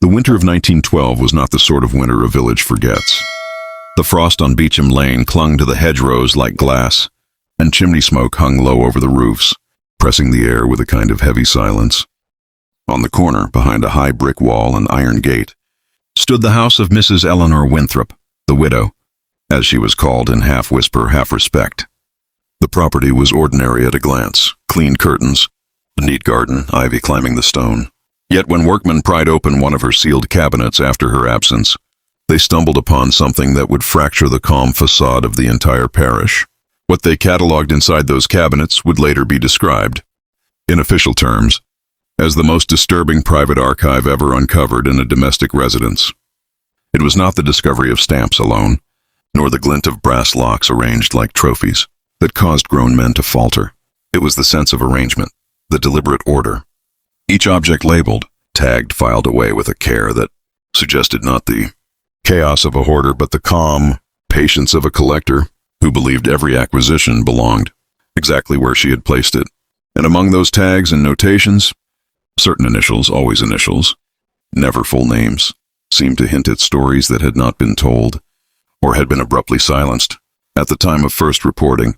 The winter of 1912 was not the sort of winter a village forgets. The frost on Beecham Lane clung to the hedgerows like glass, and chimney smoke hung low over the roofs, pressing the air with a kind of heavy silence. On the corner, behind a high brick wall and iron gate, stood the house of Mrs. Eleanor Winthrop, the widow, as she was called in half-whisper, half-respect. The property was ordinary at a glance: clean curtains, a neat garden, ivy climbing the stone. Yet when workmen pried open one of her sealed cabinets after her absence, they stumbled upon something that would fracture the calm facade of the entire parish. What they catalogued inside those cabinets would later be described, in official terms, as the most disturbing private archive ever uncovered in a domestic residence. It was not the discovery of stamps alone, nor the glint of brass locks arranged like trophies, that caused grown men to falter. It was the sense of arrangement, the deliberate order. Each object labeled, tagged, filed away with a care that suggested not the chaos of a hoarder, but the calm patience of a collector who believed every acquisition belonged exactly where she had placed it. And among those tags and notations, certain initials, always initials, never full names, seemed to hint at stories that had not been told, or had been abruptly silenced. At the time of first reporting,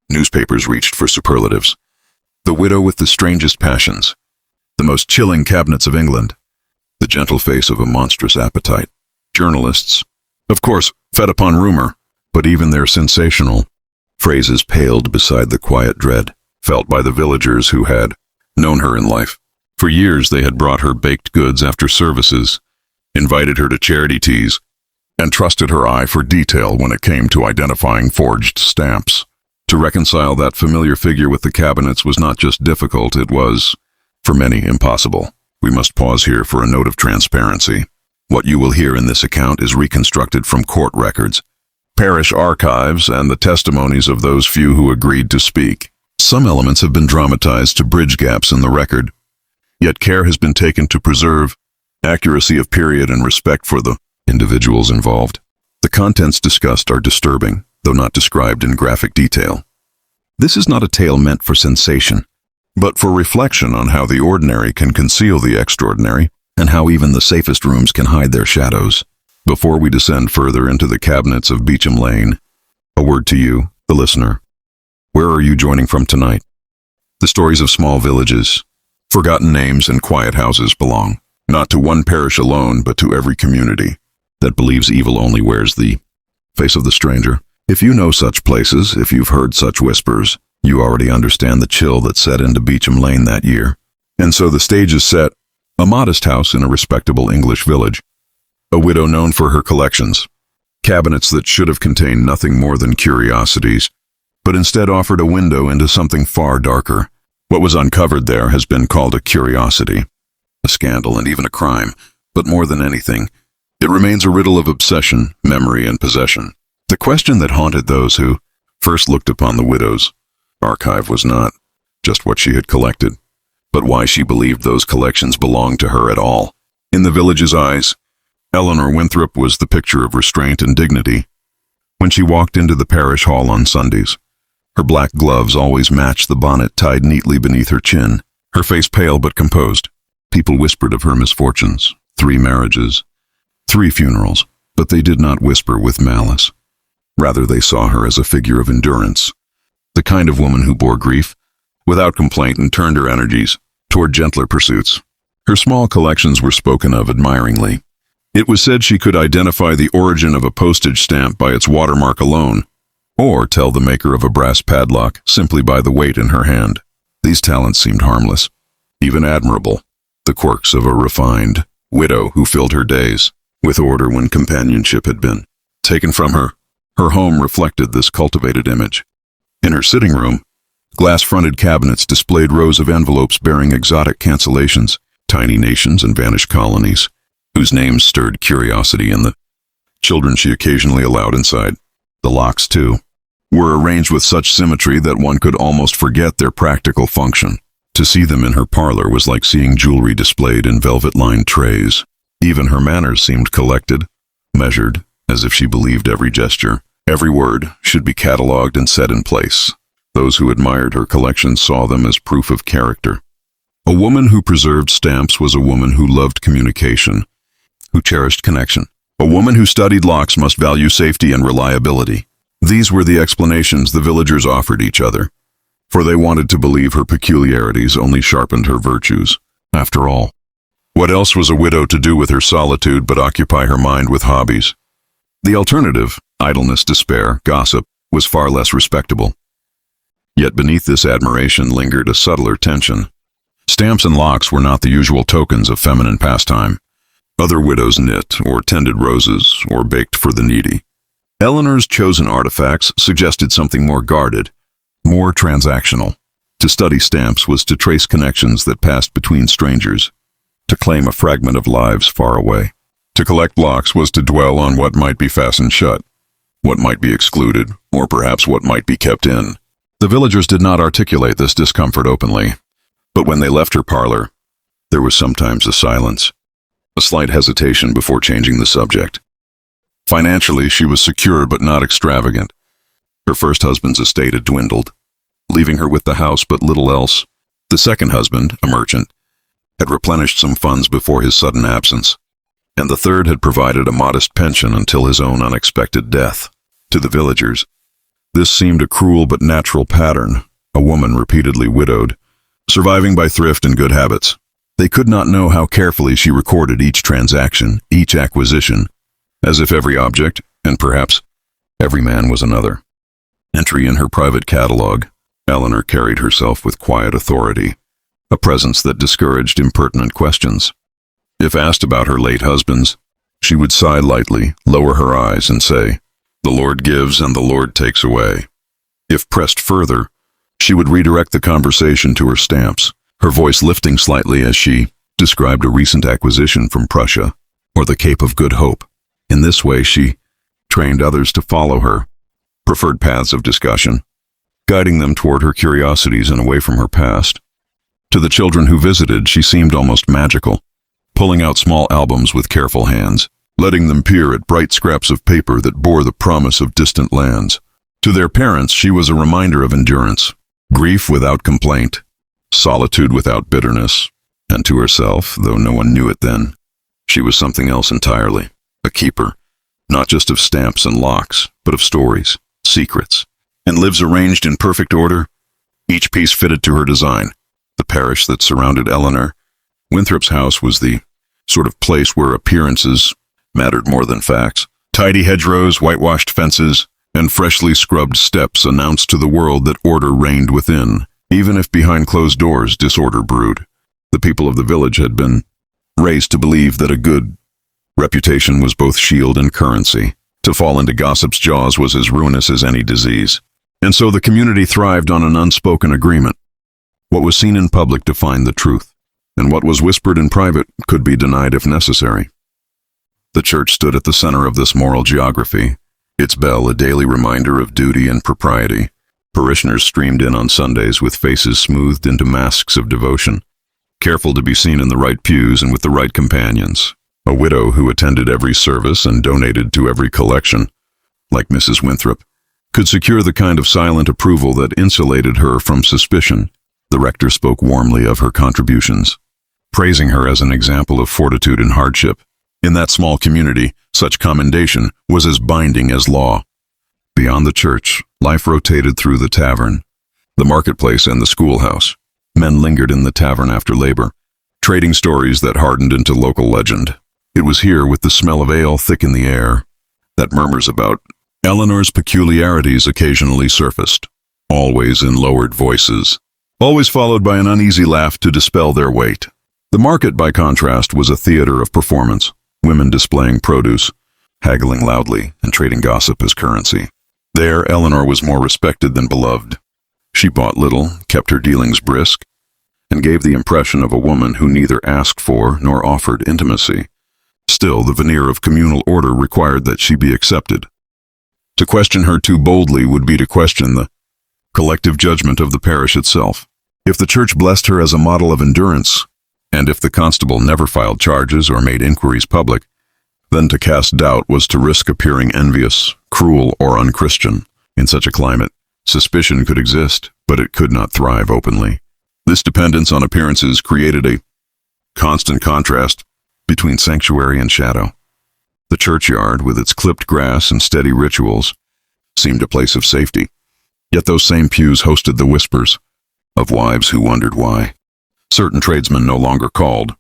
newspapers reached for superlatives. The widow with the strangest passions, the most chilling cabinets of England, the gentle face of a monstrous appetite. Journalists, of course, fed upon rumor, but even their sensational phrases paled beside the quiet dread felt by the villagers who had known her in life. For years they had brought her baked goods after services, invited her to charity teas, and trusted her eye for detail when it came to identifying forged stamps. To reconcile that familiar figure with the cabinets was not just difficult, it was, for many, impossible. We must pause here for a note of transparency. What you will hear in this account is reconstructed from court records, parish archives, and the testimonies of those few who agreed to speak. Some elements have been dramatized to bridge gaps in the record, yet care has been taken to preserve accuracy of period and respect for the individuals involved. The contents discussed are disturbing, though not described in graphic detail. This is not a tale meant for sensation, but for reflection on how the ordinary can conceal the extraordinary, and how even the safest rooms can hide their shadows. Before we descend further into the cabinets of Beecham Lane, a word to you, the listener. Where are you joining from tonight? The stories of small villages, forgotten names, and quiet houses belong, not to one parish alone, but to every community that believes evil only wears the face of the stranger. If you know such places, if you've heard such whispers, you already understand the chill that set into Beecham Lane that year. And so the stage is set, a modest house in a respectable English village, a widow known for her collections, cabinets that should have contained nothing more than curiosities, but instead offered a window into something far darker. What was uncovered there has been called a curiosity, a scandal, and even a crime, but more than anything, it remains a riddle of obsession, memory, and possession. The question that haunted those who first looked upon the widow's archive was not just what she had collected, but why she believed those collections belonged to her at all. In the village's eyes, Eleanor Winthrop was the picture of restraint and dignity. When she walked into the parish hall on Sundays, her black gloves always matched the bonnet tied neatly beneath her chin, her face pale but composed. People whispered of her misfortunes, 3 marriages, 3 funerals, but they did not whisper with malice. Rather, they saw her as a figure of endurance, the kind of woman who bore grief without complaint and turned her energies toward gentler pursuits. Her small collections were spoken of admiringly. It was said she could identify the origin of a postage stamp by its watermark alone, or tell the maker of a brass padlock simply by the weight in her hand. These talents seemed harmless, even admirable, the quirks of a refined widow who filled her days with order when companionship had been taken from her. Her home reflected this cultivated image. In her sitting room, glass-fronted cabinets displayed rows of envelopes bearing exotic cancellations, tiny nations and vanished colonies, whose names stirred curiosity in the children she occasionally allowed inside. The locks, too, were arranged with such symmetry that one could almost forget their practical function. To see them in her parlor was like seeing jewelry displayed in velvet-lined trays. Even her manners seemed collected, measured, as if she believed every gesture, every word, should be catalogued and set in place. Those who admired her collection saw them as proof of character. A woman who preserved stamps was a woman who loved communication, who cherished connection. A woman who studied locks must value safety and reliability. These were the explanations the villagers offered each other, for they wanted to believe her peculiarities only sharpened her virtues. After all, what else was a widow to do with her solitude but occupy her mind with hobbies? The alternative, idleness, despair, gossip, was far less respectable. Yet beneath this admiration lingered a subtler tension. Stamps and locks were not the usual tokens of feminine pastime. Other widows knit, or tended roses, or baked for the needy. Eleanor's chosen artifacts suggested something more guarded, more transactional. To study stamps was to trace connections that passed between strangers, to claim a fragment of lives far away. To collect locks was to dwell on what might be fastened shut, what might be excluded, or perhaps what might be kept in. The villagers did not articulate this discomfort openly, but when they left her parlor, there was sometimes a silence, a slight hesitation before changing the subject. Financially, she was secure but not extravagant. Her first husband's estate had dwindled, leaving her with the house but little else. The second husband, a merchant, had replenished some funds before his sudden absence, and the third had provided a modest pension until his own unexpected death. To the villagers, this seemed a cruel but natural pattern, a woman repeatedly widowed, surviving by thrift and good habits. They could not know how carefully she recorded each transaction, each acquisition, as if every object, and perhaps every man, was another entry in her private catalog. Eleanor carried herself with quiet authority, a presence that discouraged impertinent questions. If asked about her late husbands, she would sigh lightly, lower her eyes, and say, "The Lord gives and the Lord takes away." If pressed further, she would redirect the conversation to her stamps, her voice lifting slightly as she described a recent acquisition from Prussia or the Cape of Good Hope. In this way, she trained others to follow her, preferred paths of discussion, guiding them toward her curiosities and away from her past. To the children who visited, she seemed almost magical, pulling out small albums with careful hands, letting them peer at bright scraps of paper that bore the promise of distant lands. To their parents, she was a reminder of endurance, grief without complaint, solitude without bitterness, and to herself, though no one knew it then, she was something else entirely. A keeper, not just of stamps and locks, but of stories, secrets, and lives arranged in perfect order, each piece fitted to her design. The parish that surrounded Eleanor Winthrop's house was the sort of place where appearances mattered more than facts. Tidy hedgerows, whitewashed fences, and freshly scrubbed steps announced to the world that order reigned within, even if behind closed doors disorder brewed. The people of the village had been raised to believe that a good reputation was both shield and currency. To fall into gossip's jaws was as ruinous as any disease. And so the community thrived on an unspoken agreement. What was seen in public defined the truth, and what was whispered in private could be denied if necessary. The church stood at the center of this moral geography, its bell a daily reminder of duty and propriety. Parishioners streamed in on Sundays with faces smoothed into masks of devotion, careful to be seen in the right pews and with the right companions. A widow who attended every service and donated to every collection, like Mrs. Winthrop, could secure the kind of silent approval that insulated her from suspicion. The rector spoke warmly of her contributions, praising her as an example of fortitude in hardship. In that small community, such commendation was as binding as law. Beyond the church, life rotated through the tavern, the marketplace, and the schoolhouse. Men lingered in the tavern after labor, trading stories that hardened into local legend. It was here, with the smell of ale thick in the air, that murmurs about Eleanor's peculiarities occasionally surfaced, always in lowered voices, always followed by an uneasy laugh to dispel their weight. The market, by contrast, was a theater of performance, women displaying produce, haggling loudly, and trading gossip as currency. There, Eleanor was more respected than beloved. She bought little, kept her dealings brisk, and gave the impression of a woman who neither asked for nor offered intimacy. Still, the veneer of communal order required that she be accepted. To question her too boldly would be to question the collective judgment of the parish itself. If the church blessed her as a model of endurance, and if the constable never filed charges or made inquiries public, then to cast doubt was to risk appearing envious, cruel, or unchristian. In such a climate, suspicion could exist, but it could not thrive openly. This dependence on appearances created a constant contrast between sanctuary and shadow. The churchyard, with its clipped grass and steady rituals, seemed a place of safety. Yet those same pews hosted the whispers of wives who wondered why certain tradesmen no longer called,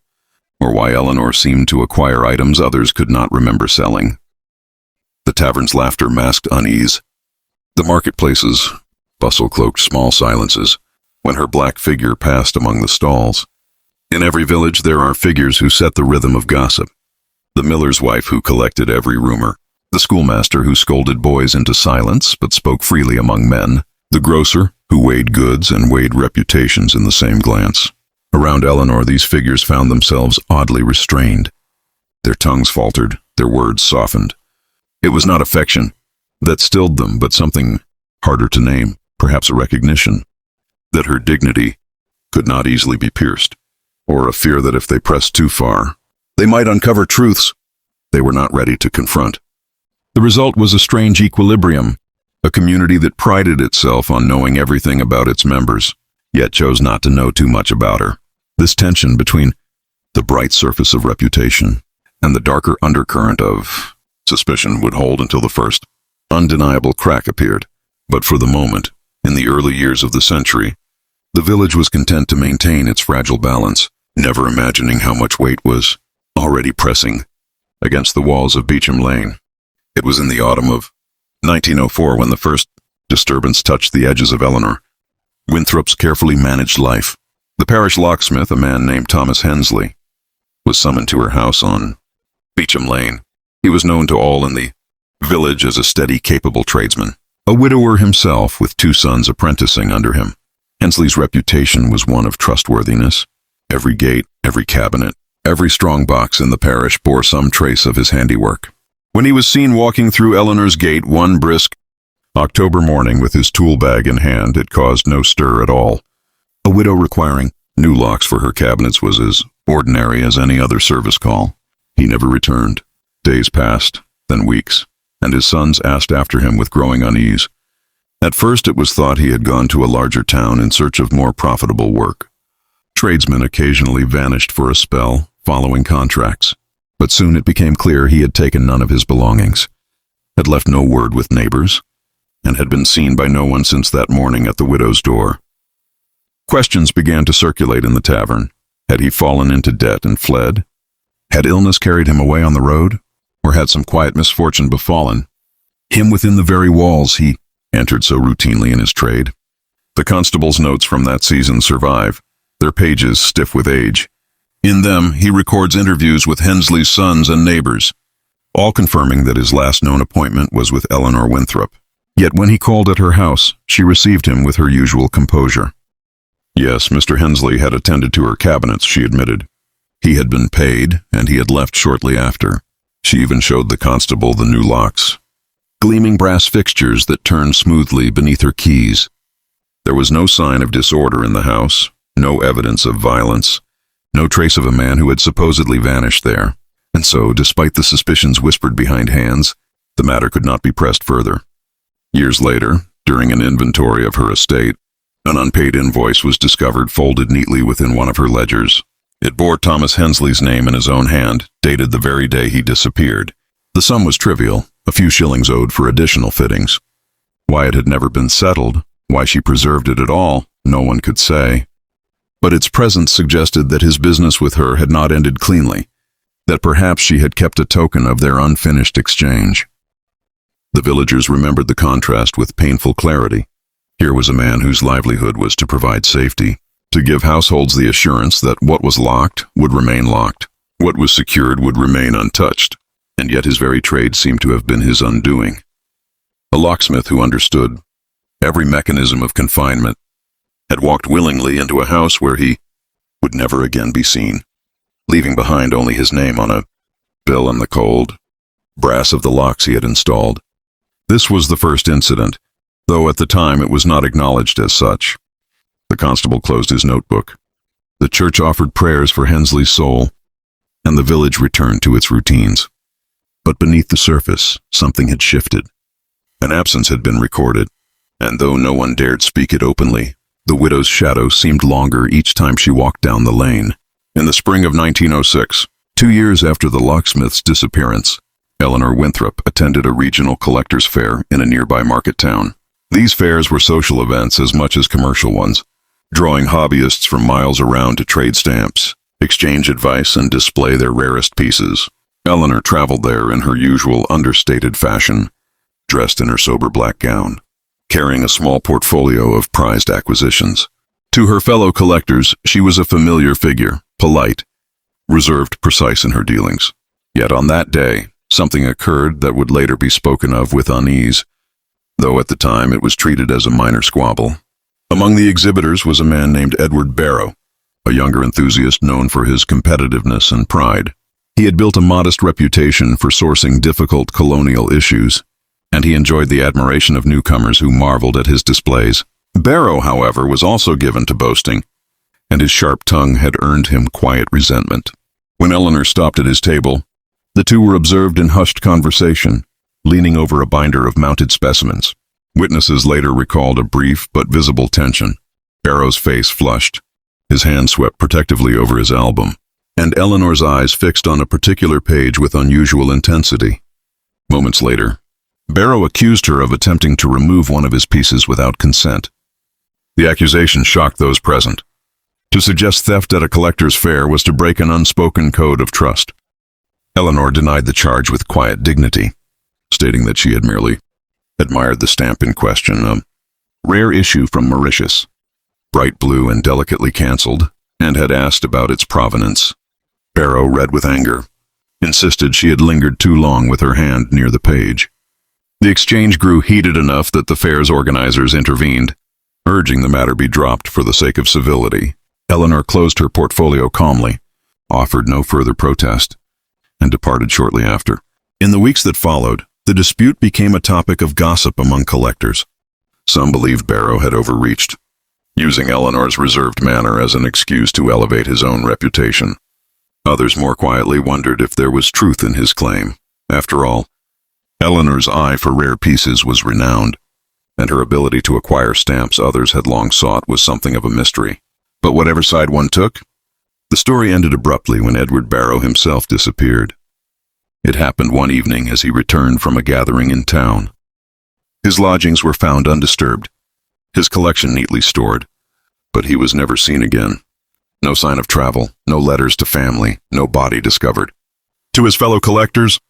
or why Eleanor seemed to acquire items others could not remember selling. The tavern's laughter masked unease. The marketplace's bustle cloaked small silences when her black figure passed among the stalls. In every village there are figures who set the rhythm of gossip. The miller's wife who collected every rumor, the schoolmaster who scolded boys into silence but spoke freely among men, the grocer who weighed goods and weighed reputations in the same glance. Around Eleanor, these figures found themselves oddly restrained. Their tongues faltered, their words softened. It was not affection that stilled them, but something harder to name, perhaps a recognition that her dignity could not easily be pierced, or a fear that if they pressed too far, they might uncover truths they were not ready to confront. The result was a strange equilibrium, a community that prided itself on knowing everything about its members, yet chose not to know too much about her. This tension between the bright surface of reputation and the darker undercurrent of suspicion would hold until the first undeniable crack appeared. But for the moment, in the early years of the century, the village was content to maintain its fragile balance, never imagining how much weight was already pressing against the walls of Beecham Lane. It was in the autumn of 1904 when the first disturbance touched the edges of Eleanor Winthrop's carefully managed life. The parish locksmith, a man named Thomas Hensley, was summoned to her house on Beecham Lane. He was known to all in the village as a steady, capable tradesman, a widower himself with 2 sons apprenticing under him. Hensley's reputation was one of trustworthiness. Every gate, every cabinet, every strong box in the parish bore some trace of his handiwork. When he was seen walking through Eleanor's gate one brisk October morning with his tool bag in hand, it caused no stir at all. A widow requiring new locks for her cabinets was as ordinary as any other service call. He never returned. Days passed, then weeks, and his sons asked after him with growing unease. At first it was thought he had gone to a larger town in search of more profitable work. Tradesmen occasionally vanished for a spell, following contracts, but soon it became clear he had taken none of his belongings, had left no word with neighbors, and had been seen by no one since that morning at the widow's door. Questions began to circulate in the tavern. Had he fallen into debt and fled? Had illness carried him away on the road? Or had some quiet misfortune befallen him within the very walls he entered so routinely in his trade? The constable's notes from that season survive, their pages stiff with age. In them, he records interviews with Hensley's sons and neighbors, all confirming that his last known appointment was with Eleanor Winthrop. Yet when he called at her house, she received him with her usual composure. Yes, Mr. Hensley had attended to her cabinets, she admitted. He had been paid, and he had left shortly after. She even showed the constable the new locks, gleaming brass fixtures that turned smoothly beneath her keys. There was no sign of disorder in the house, no evidence of violence, no trace of a man who had supposedly vanished there. And so, despite the suspicions whispered behind hands, the matter could not be pressed further. Years later, during an inventory of her estate, an unpaid invoice was discovered folded neatly within one of her ledgers. It bore Thomas Hensley's name in his own hand, dated the very day he disappeared. The sum was trivial, a few shillings owed for additional fittings. Why it had never been settled, why she preserved it at all, no one could say. But its presence suggested that his business with her had not ended cleanly, that perhaps she had kept a token of their unfinished exchange. The villagers remembered the contrast with painful clarity. Here was a man whose livelihood was to provide safety, to give households the assurance that what was locked would remain locked, what was secured would remain untouched, and yet his very trade seemed to have been his undoing. A locksmith who understood every mechanism of confinement had walked willingly into a house where he would never again be seen, leaving behind only his name on a bill and the cold brass of the locks he had installed. This was the first incident, though at the time it was not acknowledged as such. The constable closed his notebook. The church offered prayers for Hensley's soul, and the village returned to its routines. But beneath the surface, something had shifted. An absence had been recorded, and though no one dared speak it openly, the widow's shadow seemed longer each time she walked down the lane. In the spring of 1906, 2 years after the locksmith's disappearance, Eleanor Winthrop attended a regional collector's fair in a nearby market town. These fairs were social events as much as commercial ones, drawing hobbyists from miles around to trade stamps, exchange advice, and display their rarest pieces. Eleanor traveled there in her usual understated fashion, dressed in her sober black gown, carrying a small portfolio of prized acquisitions. To her fellow collectors, she was a familiar figure, polite, reserved, precise in her dealings. Yet on that day, something occurred that would later be spoken of with unease, though at the time it was treated as a minor squabble. Among the exhibitors was a man named Edward Barrow, a younger enthusiast known for his competitiveness and pride. He had built a modest reputation for sourcing difficult colonial issues, and he enjoyed the admiration of newcomers who marveled at his displays. Barrow, however, was also given to boasting, and his sharp tongue had earned him quiet resentment. When Eleanor stopped at his table, the two were observed in hushed conversation, leaning over a binder of mounted specimens. Witnesses later recalled a brief but visible tension. Barrow's face flushed, his hand swept protectively over his album, and Eleanor's eyes fixed on a particular page with unusual intensity. Moments later, Barrow accused her of attempting to remove one of his pieces without consent. The accusation shocked those present. To suggest theft at a collector's fair was to break an unspoken code of trust. Eleanor denied the charge with quiet dignity, stating that she had merely admired the stamp in question, a rare issue from Mauritius, bright blue and delicately cancelled, and had asked about its provenance. Barrow, red with anger, insisted she had lingered too long with her hand near the page. The exchange grew heated enough that the fair's organizers intervened, urging the matter be dropped for the sake of civility. Eleanor closed her portfolio calmly, offered no further protest, and departed shortly after. In the weeks that followed, the dispute became a topic of gossip among collectors. Some believed Barrow had overreached, using Eleanor's reserved manner as an excuse to elevate his own reputation. Others more quietly wondered if there was truth in his claim. After all, Eleanor's eye for rare pieces was renowned, and her ability to acquire stamps others had long sought was something of a mystery. But whatever side one took, the story ended abruptly when Edward Barrow himself disappeared. It happened one evening as he returned from a gathering in town. His lodgings were found undisturbed, his collection neatly stored, but he was never seen again. No sign of travel, no letters to family, no body discovered. To his fellow collectors,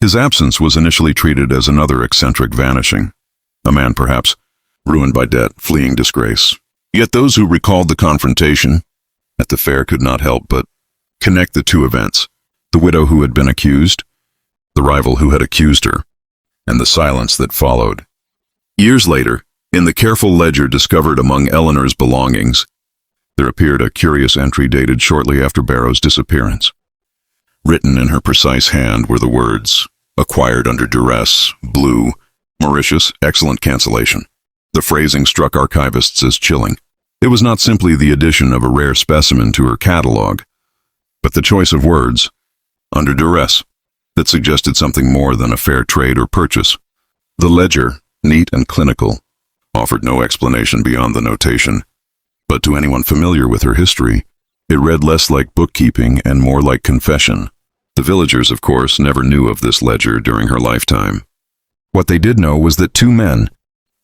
his absence was initially treated as another eccentric vanishing, a man perhaps ruined by debt, fleeing disgrace. Yet those who recalled the confrontation at the fair could not help but connect the two events: the widow who had been accused, the rival who had accused her, and the silence that followed. Years later, in the careful ledger discovered among Eleanor's belongings, there appeared a curious entry dated shortly after Barrow's disappearance. Written in her precise hand were the words, "Acquired under duress, blue, Mauritius, excellent cancellation." The phrasing struck archivists as chilling. It was not simply the addition of a rare specimen to her catalog, but the choice of words, "under duress," that suggested something more than a fair trade or purchase. The ledger, neat and clinical, offered no explanation beyond the notation, but to anyone familiar with her history, it read less like bookkeeping and more like confession. The villagers, of course, never knew of this ledger during her lifetime. What they did know was that two men,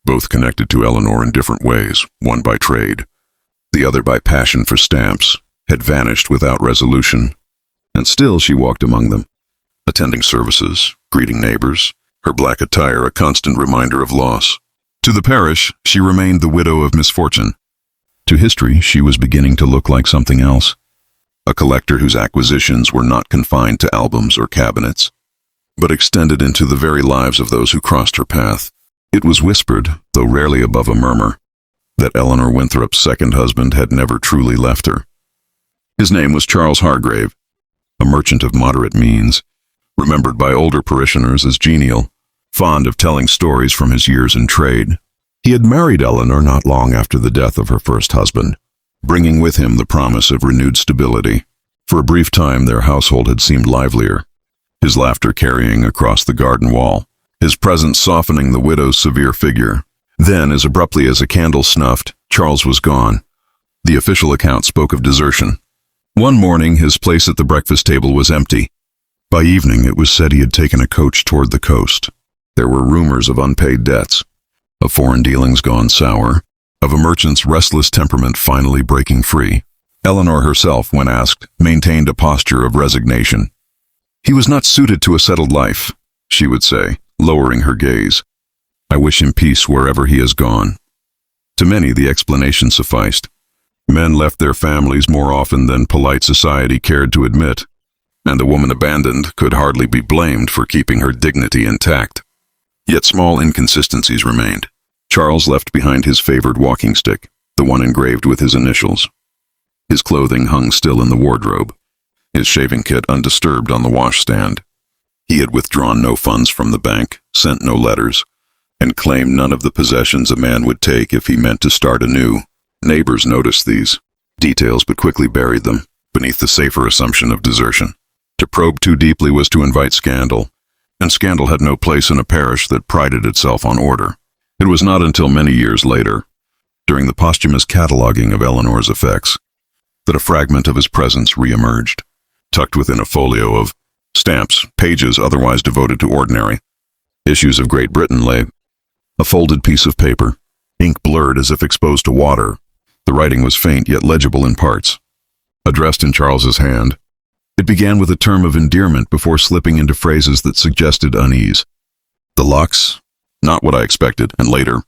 both connected to Eleanor in different ways, one by trade, the other by passion for stamps, had vanished without resolution, and still she walked among them, attending services, greeting neighbors, her black attire a constant reminder of loss. To the parish, she remained the widow of misfortune. To history, she was beginning to look like something else, a collector whose acquisitions were not confined to albums or cabinets, but extended into the very lives of those who crossed her path. It was whispered, though rarely above a murmur, that Eleanor Winthrop's second husband had never truly left her. His name was Charles Hargrave, a merchant of moderate means, remembered by older parishioners as genial, fond of telling stories from his years in trade. He had married Eleanor not long after the death of her first husband, bringing with him the promise of renewed stability. For a brief time their household had seemed livelier, his laughter carrying across the garden wall, his presence softening the widow's severe figure. Then, as abruptly as a candle snuffed, Charles was gone. The official account spoke of desertion, One morning, his place at the breakfast table was empty. By evening, it was said he had taken a coach toward the coast. There were rumors of unpaid debts, of foreign dealings gone sour, of a merchant's restless temperament finally breaking free. Eleanor herself, when asked, maintained a posture of resignation. "He was not suited to a settled life," she would say, lowering her gaze. "I wish him peace wherever he has gone." To many, the explanation sufficed. Men left their families more often than polite society cared to admit, and the woman abandoned could hardly be blamed for keeping her dignity intact. Yet small inconsistencies remained. Charles left behind his favored walking stick, the one engraved with his initials. His clothing hung still in the wardrobe, his shaving kit undisturbed on the washstand. He had withdrawn no funds from the bank, sent no letters, and claimed none of the possessions a man would take if he meant to start anew. Neighbors noticed these details but quickly buried them beneath the safer assumption of desertion. To probe too deeply was to invite scandal, and scandal had no place in a parish that prided itself on order. It was not until many years later, during the posthumous cataloging of Eleanor's effects, that a fragment of his presence re-emerged, tucked within a folio of stamps, pages otherwise devoted to ordinary issues of Great Britain lay a folded piece of paper, ink blurred as if exposed to water. The writing was faint yet legible in parts. Addressed in Charles's hand, it began with a term of endearment before slipping into phrases that suggested unease. "The Lux, not what I expected," and later,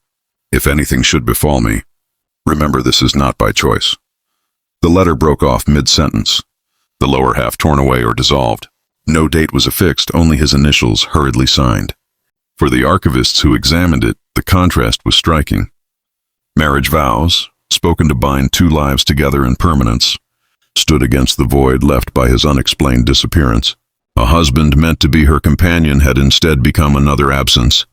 "If anything should befall me, remember this is not by choice." The letter broke off mid-sentence, the lower half torn away or dissolved. No date was affixed, only his initials hurriedly signed. For the archivists who examined it, the contrast was striking. Marriage vows, spoken to bind two lives together in permanence, stood against the void left by his unexplained disappearance. A husband meant to be her companion had instead become another absence,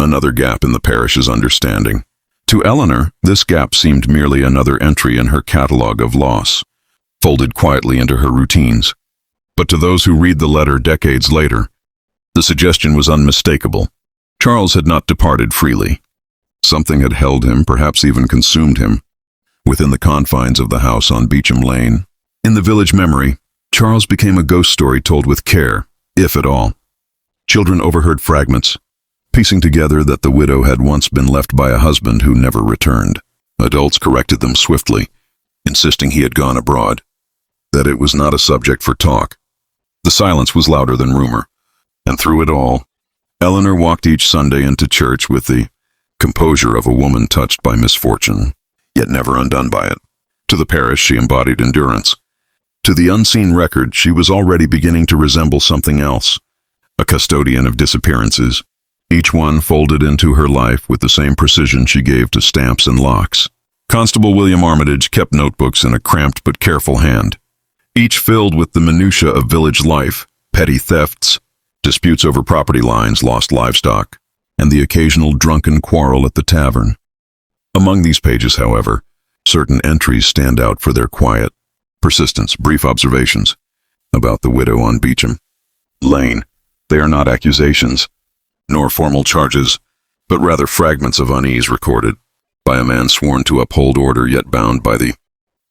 another gap in the parish's understanding. To Eleanor, this gap seemed merely another entry in her catalogue of loss, folded quietly into her routines. But to those who read the letter decades later, the suggestion was unmistakable. Charles had not departed freely. Something had held him, perhaps even consumed him, within the confines of the house on Beecham Lane. In the village memory, Charles became a ghost story told with care, if at all. Children overheard fragments, piecing together that the widow had once been left by a husband who never returned. Adults corrected them swiftly, insisting he had gone abroad, that it was not a subject for talk. The silence was louder than rumor, and through it all, Eleanor walked each Sunday into church with the composure of a woman touched by misfortune, yet never undone by it. To the parish she embodied endurance. To the unseen record she was already beginning to resemble something else, a custodian of disappearances, each one folded into her life with the same precision she gave to stamps and locks. Constable William Armitage kept notebooks in a cramped but careful hand, each filled with the minutiae of village life, petty thefts, disputes over property lines, lost livestock, and the occasional drunken quarrel at the tavern. Among these pages, however, certain entries stand out for their quiet persistence, brief observations about the widow on Beecham Lane. They are not accusations, nor formal charges, but rather fragments of unease recorded by a man sworn to uphold order yet bound by the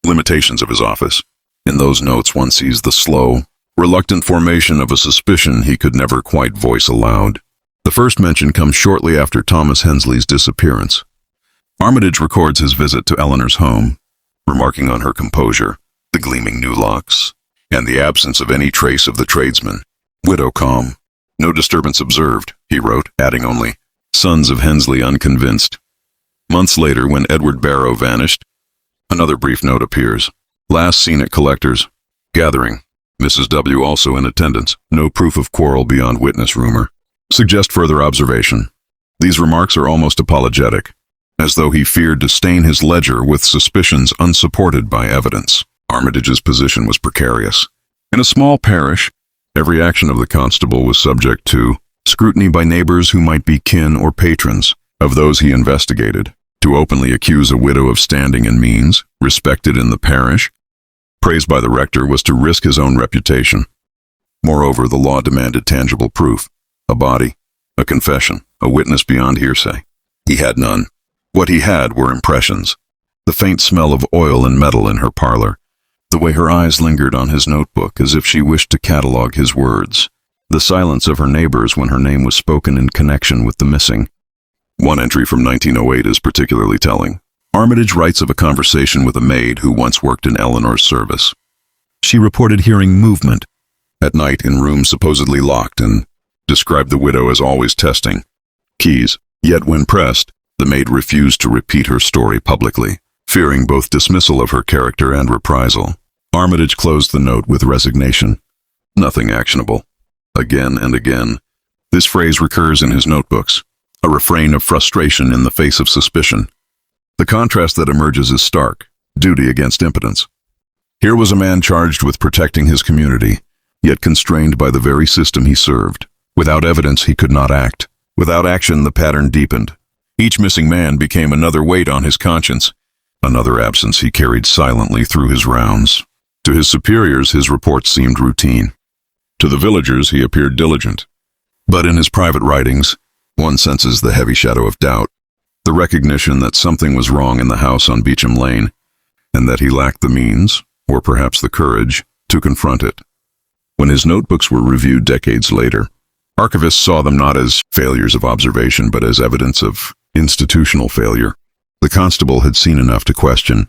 limitations of his office. In those notes one sees the slow, reluctant formation of a suspicion he could never quite voice aloud. The first mention comes shortly after Thomas Hensley's disappearance. Armitage records his visit to Eleanor's home, remarking on her composure, the gleaming new locks, and the absence of any trace of the tradesman. "Widow calm. No disturbance observed," he wrote, adding only, "Sons of Hensley unconvinced." Months later, when Edward Barrow vanished, another brief note appears. "Last seen at collector's gathering. Mrs. W. also in attendance. No proof of quarrel beyond witness rumor. Suggest further observation." These remarks are almost apologetic, as though he feared to stain his ledger with suspicions unsupported by evidence. Armitage's position was precarious. In a small parish, every action of the constable was subject to scrutiny by neighbors who might be kin or patrons of those he investigated. To openly accuse a widow of standing and means, respected in the parish, praised by the rector, was to risk his own reputation. Moreover, the law demanded tangible proof, a body, a confession, a witness beyond hearsay. He had none. What he had were impressions, the faint smell of oil and metal in her parlor, the way her eyes lingered on his notebook as if she wished to catalog his words, the silence of her neighbors when her name was spoken in connection with the missing. One entry from 1908 is particularly telling. Armitage writes of a conversation with a maid who once worked in Eleanor's service. She reported hearing movement at night in rooms supposedly locked and described the widow as always testing keys. Yet when pressed, the maid refused to repeat her story publicly, fearing both dismissal of her character and reprisal. Armitage closed the note with resignation. Nothing actionable. Again and again, this phrase recurs in his notebooks, a refrain of frustration in the face of suspicion. The contrast that emerges is stark, duty against impotence. Here was a man charged with protecting his community, yet constrained by the very system he served. Without evidence, he could not act. Without action, the pattern deepened. Each missing man became another weight on his conscience, another absence he carried silently through his rounds. To his superiors, his reports seemed routine. To the villagers, he appeared diligent. But in his private writings, one senses the heavy shadow of doubt, the recognition that something was wrong in the house on Beecham Lane, and that he lacked the means, or perhaps the courage, to confront it. When his notebooks were reviewed decades later, archivists saw them not as failures of observation, but as evidence of institutional failure. The constable had seen enough to question,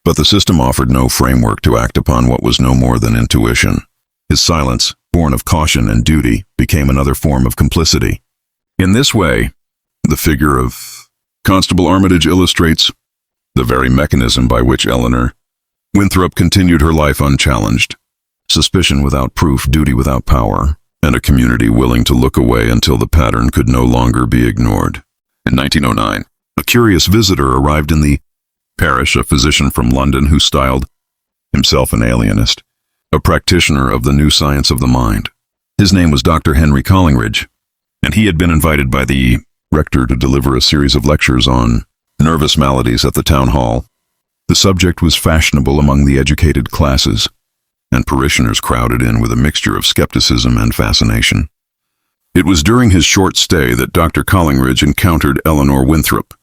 but the system offered no framework to act upon what was no more than intuition. His silence, born of caution and duty, became another form of complicity. In this way, the figure of Constable Armitage illustrates the very mechanism by which Eleanor Winthrop continued her life unchallenged. Suspicion without proof, duty without power, and a community willing to look away until the pattern could no longer be ignored. In 1909, a curious visitor arrived in the parish, a physician from London who styled himself an alienist, a practitioner of the new science of the mind. His name was Dr. Henry Collingridge, and he had been invited by the rector to deliver a series of lectures on nervous maladies at the town hall. The subject was fashionable among the educated classes, and parishioners crowded in with a mixture of skepticism and fascination. It was during his short stay that Dr. Collingridge encountered Eleanor Winthrop,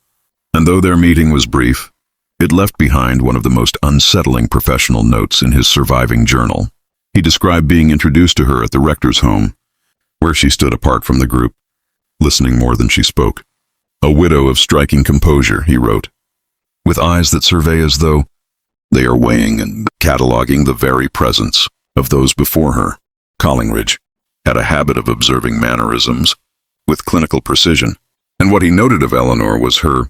and though their meeting was brief, it left behind one of the most unsettling professional notes in his surviving journal. He described being introduced to her at the rector's home, where she stood apart from the group, listening more than she spoke. A widow of striking composure, he wrote, with eyes that survey as though they are weighing and cataloging the very presence of those before her. Collingridge had a habit of observing mannerisms with clinical precision, and what he noted of Eleanor was her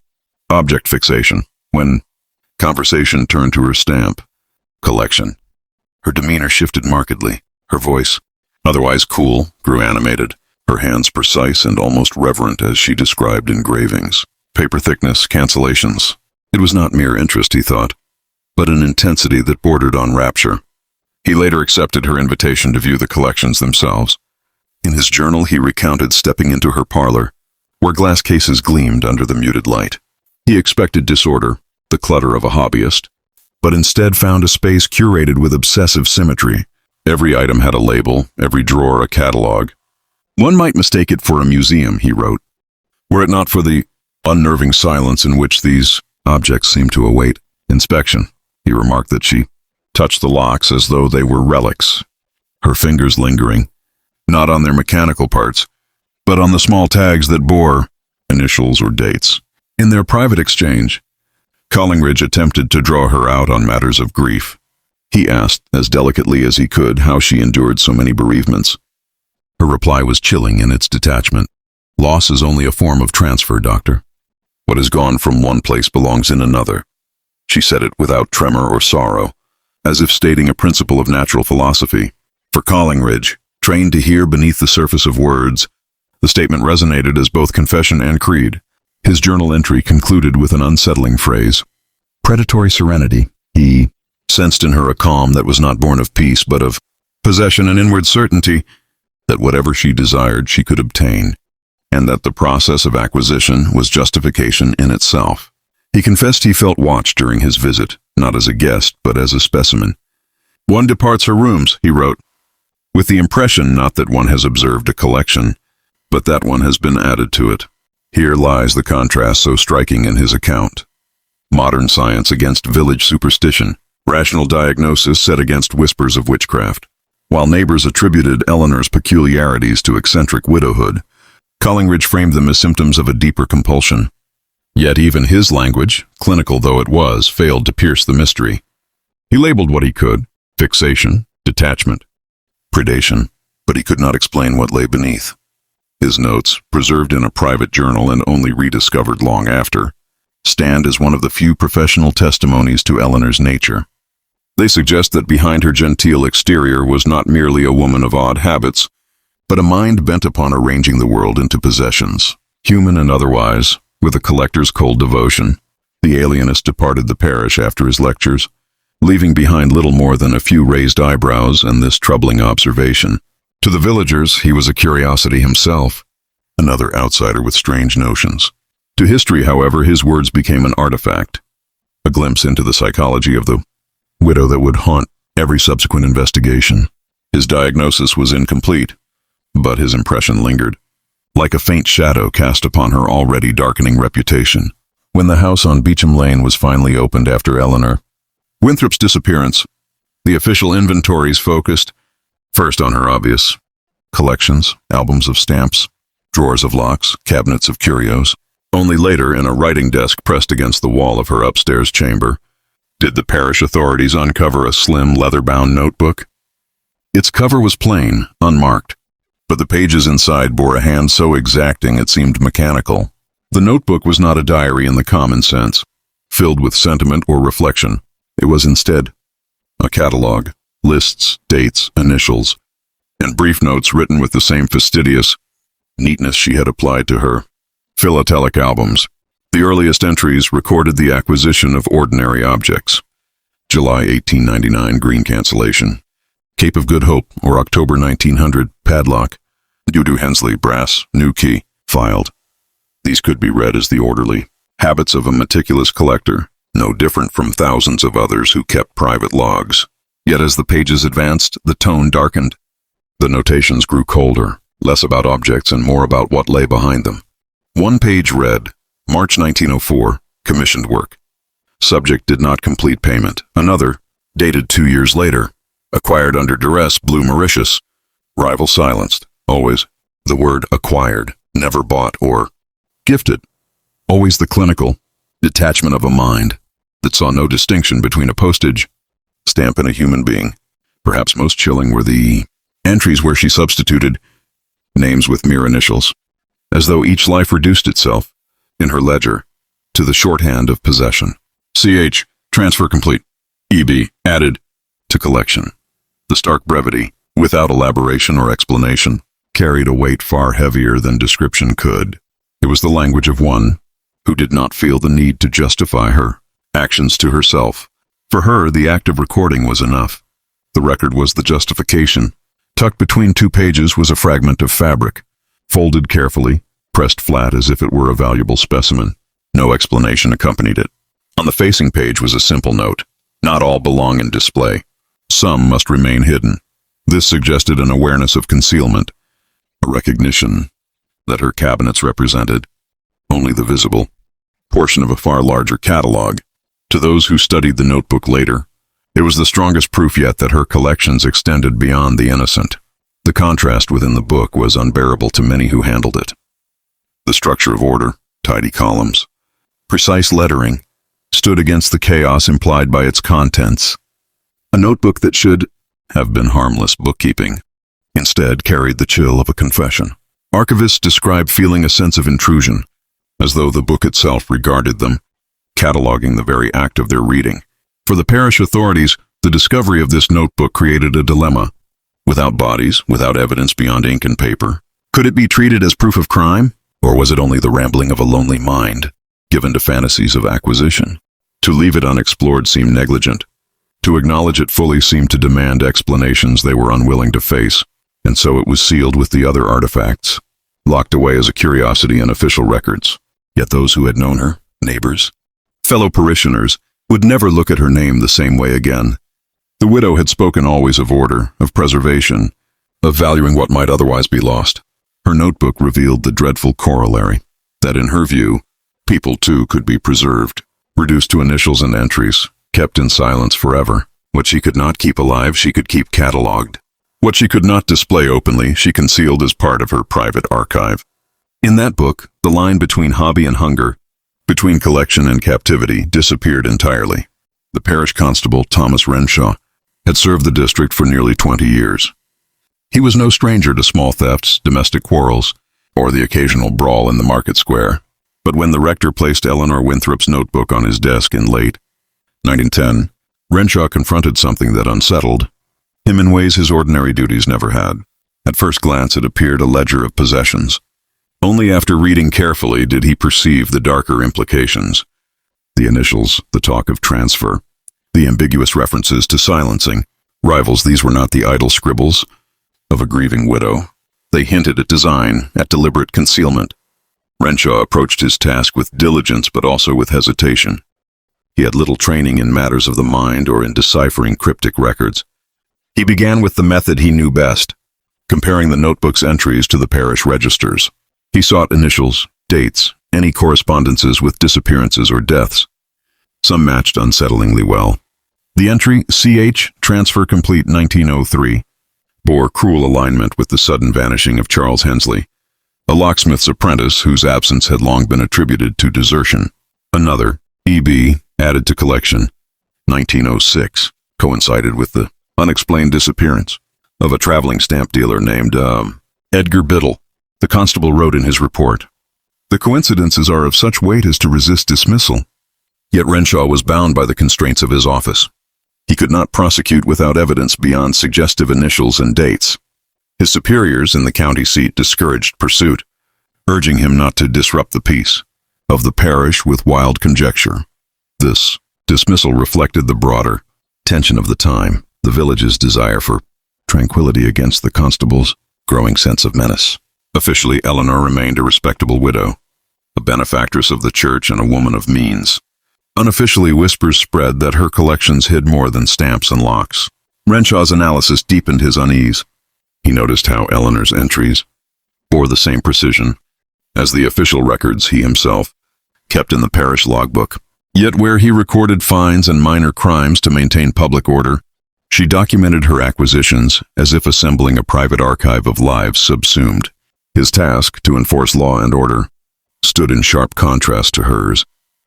object fixation. When conversation turned to her stamp collection, her demeanor shifted markedly. Her voice, otherwise cool, grew animated, her hands precise and almost reverent as she described engravings, paper thickness, cancellations. It was not mere interest, he thought, but an intensity that bordered on rapture. He later accepted her invitation to view the collections themselves. In his journal, he recounted stepping into her parlor, where glass cases gleamed under the muted light. He expected disorder, the clutter of a hobbyist, but instead found a space curated with obsessive symmetry. Every item had a label, every drawer a catalog. One might mistake it for a museum, he wrote, were it not for the unnerving silence in which these objects seemed to await inspection. He remarked that she touched the locks as though they were relics, her fingers lingering, not on their mechanical parts, but on the small tags that bore initials or dates. In their private exchange, Collingridge attempted to draw her out on matters of grief. He asked, as delicately as he could, how she endured so many bereavements. Her reply was chilling in its detachment. Loss is only a form of transfer, doctor. What is gone from one place belongs in another. She said it without tremor or sorrow, as if stating a principle of natural philosophy. For Collingridge, trained to hear beneath the surface of words, the statement resonated as both confession and creed. His journal entry concluded with an unsettling phrase. Predatory serenity. He sensed in her a calm that was not born of peace, but of possession and inward certainty that whatever she desired she could obtain, and that the process of acquisition was justification in itself. He confessed he felt watched during his visit, not as a guest, but as a specimen. One departs her rooms, he wrote, with the impression not that one has observed a collection, but that one has been added to it. Here lies the contrast so striking in his account. Modern science against village superstition, Rational diagnosis set against whispers of witchcraft. While neighbors attributed Eleanor's peculiarities to eccentric widowhood, Collingridge framed them as symptoms of a deeper compulsion. Yet even his language, clinical though it was, failed to pierce the mystery. He labeled what he could: fixation, detachment, predation, but he could not explain what lay beneath. His notes, preserved in a private journal and only rediscovered long after, stand as one of the few professional testimonies to Eleanor's nature. They suggest that behind her genteel exterior was not merely a woman of odd habits, but a mind bent upon arranging the world into possessions, human and otherwise, with a collector's cold devotion. The alienist departed the parish after his lectures, leaving behind little more than a few raised eyebrows and this troubling observation. To the villagers, he was a curiosity himself, another outsider with strange notions. To history, however, his words became an artifact, a glimpse into the psychology of the widow that would haunt every subsequent investigation. His diagnosis was incomplete, but his impression lingered, like a faint shadow cast upon her already darkening reputation. When the house on Beecham Lane was finally opened after Eleanor Winthrop's disappearance, the official inventories focused first on her obvious collections, albums of stamps, drawers of locks, cabinets of curios. Only later, in a writing desk pressed against the wall of her upstairs chamber, did the parish authorities uncover a slim, leather-bound notebook. Its cover was plain, unmarked, but the pages inside bore a hand so exacting it seemed mechanical. The notebook was not a diary in the common sense, filled with sentiment or reflection. It was instead a catalog, lists, dates, initials, and brief notes written with the same fastidious neatness she had applied to her philatelic albums. The earliest entries recorded the acquisition of ordinary objects. July 1899, green cancellation. Cape of Good Hope, or October 1900, padlock. Dudu Hensley, brass, new key, filed. These could be read as the orderly habits of a meticulous collector, no different from thousands of others who kept private logs. Yet as the pages advanced, the tone darkened. The notations grew colder, less about objects and more about what lay behind them. One page read, March 1904, commissioned work. Subject did not complete payment. Another, dated 2 years later, acquired under duress, blue Mauritius. Rival silenced. Always the word acquired, never bought or gifted. Always the clinical detachment of a mind that saw no distinction between a postage stamp and a human being. Perhaps most chilling were the entries where she substituted names with mere initials, as though each life reduced itself, in her ledger, to the shorthand of possession. CH, transfer complete. EB, added to collection. The stark brevity, without elaboration or explanation, carried a weight far heavier than description could. It was the language of one who did not feel the need to justify her actions to herself. For her, the act of recording was enough. The record was the justification. Tucked between 2 pages was a fragment of fabric, folded carefully, pressed flat as if it were a valuable specimen. No explanation accompanied it. On the facing page was a simple note: not all belong in display. Some must remain hidden. This suggested an awareness of concealment, a recognition that her cabinets represented only the visible portion of a far larger catalog. To those who studied the notebook later, it was the strongest proof yet that her collections extended beyond the innocent. The contrast within the book was unbearable to many who handled it. The structure of order, tidy columns, precise lettering, stood against the chaos implied by its contents. A notebook that should have been harmless bookkeeping instead carried the chill of a confession. Archivists describe feeling a sense of intrusion, as though the book itself regarded them, cataloging the very act of their reading. For the parish authorities, the discovery of this notebook created a dilemma. Without bodies, without evidence beyond ink and paper, could it be treated as proof of crime? Or was it only the rambling of a lonely mind, given to fantasies of acquisition? To leave it unexplored seemed negligent. To acknowledge it fully seemed to demand explanations they were unwilling to face, and so it was sealed with the other artifacts, locked away as a curiosity in official records. Yet those who had known her, neighbors, fellow parishioners, would never look at her name the same way again. The widow had spoken always of order, of preservation, of valuing what might otherwise be lost. Her notebook revealed the dreadful corollary, that in her view, people too could be preserved, reduced to initials and entries, kept in silence forever. What she could not keep alive, she could keep catalogued. What she could not display openly, she concealed as part of her private archive. In that book, the line between hobby and hunger, between collection and captivity, disappeared entirely. The parish constable, Thomas Renshaw, had served the district for nearly 20 years. He was no stranger to small thefts, domestic quarrels, or the occasional brawl in the market square. But when the rector placed Eleanor Winthrop's notebook on his desk in late 1910, Renshaw confronted something that unsettled him in ways his ordinary duties never had. At first glance, it appeared a ledger of possessions. Only after reading carefully did he perceive the darker implications. The initials, the talk of transfer, the ambiguous references to silencing. Rivals, these were not the idle scribbles of a grieving widow. They hinted at design, at deliberate concealment. Renshaw approached his task with diligence but also with hesitation. He had little training in matters of the mind or in deciphering cryptic records. He began with the method he knew best, comparing the notebook's entries to the parish registers. He sought initials, dates, any correspondences with disappearances or deaths. Some matched unsettlingly well. The entry, CH, transfer complete 1903, bore cruel alignment with the sudden vanishing of Charles Hensley, a locksmith's apprentice whose absence had long been attributed to desertion. Another, EB, added to collection, 1906, coincided with the unexplained disappearance of a traveling stamp dealer named Edgar Biddle. The constable wrote in his report, "The coincidences are of such weight as to resist dismissal." Yet Renshaw was bound by the constraints of his office. He could not prosecute without evidence beyond suggestive initials and dates. His superiors in the county seat discouraged pursuit, urging him not to disrupt the peace of the parish with wild conjecture. This dismissal reflected the broader tension of the time, the village's desire for tranquility against the constable's growing sense of menace. Officially, Eleanor remained a respectable widow, a benefactress of the church and a woman of means. Unofficially, whispers spread that her collections hid more than stamps and locks. Renshaw's analysis deepened his unease. He noticed how Eleanor's entries bore the same precision as the official records he himself kept in the parish logbook. Yet where he recorded fines and minor crimes to maintain public order, she documented her acquisitions as if assembling a private archive of lives subsumed. His task, to enforce law and order, stood in sharp contrast to hers,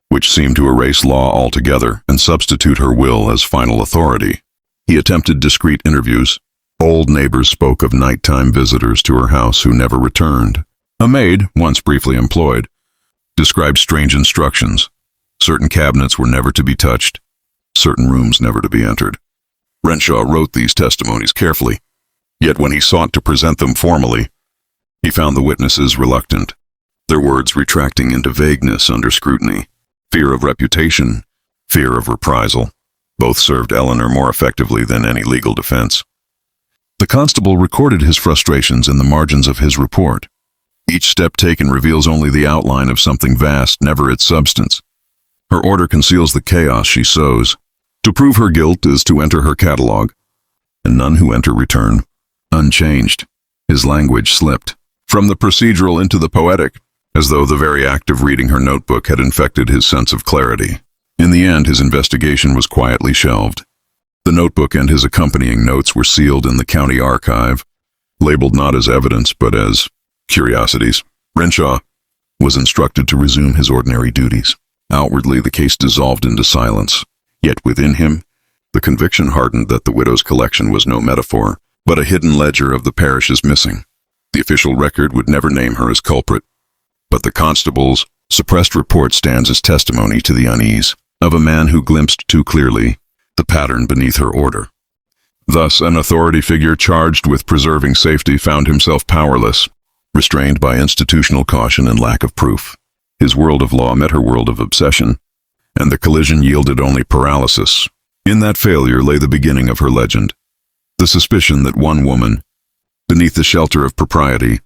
which seemed to erase law altogether and substitute her will as final authority. He attempted discreet interviews. Old neighbors spoke of nighttime visitors to her house who never returned. A maid, once briefly employed, described strange instructions. Certain cabinets were never to be touched, certain rooms never to be entered. Renshaw wrote these testimonies carefully, yet when he sought to present them formally, he found the witnesses reluctant, their words retracting into vagueness under scrutiny. Fear of reputation, fear of reprisal, both served Eleanor more effectively than any legal defense. The constable recorded his frustrations in the margins of his report. Each step taken reveals only the outline of something vast, never its substance. Her order conceals the chaos she sows. To prove her guilt is to enter her catalog, and none who enter return unchanged. His language slipped from the procedural into the poetic, as though the very act of reading her notebook had infected his sense of clarity. In the end, his investigation was quietly shelved. The notebook and his accompanying notes were sealed in the county archive, labeled not as evidence but as curiosities. Renshaw was instructed to resume his ordinary duties. Outwardly, the case dissolved into silence. Yet within him, the conviction hardened that the widow's collection was no metaphor, but a hidden ledger of the parish's missing. The official record would never name her as culprit, but the constable's suppressed report stands as testimony to the unease of a man who glimpsed too clearly the pattern beneath her order. Thus, an authority figure charged with preserving safety found himself powerless, restrained by institutional caution and lack of proof. His world of law met her world of obsession, and the collision yielded only paralysis. In that failure lay the beginning of her legend, the suspicion that one woman, beneath the shelter of propriety,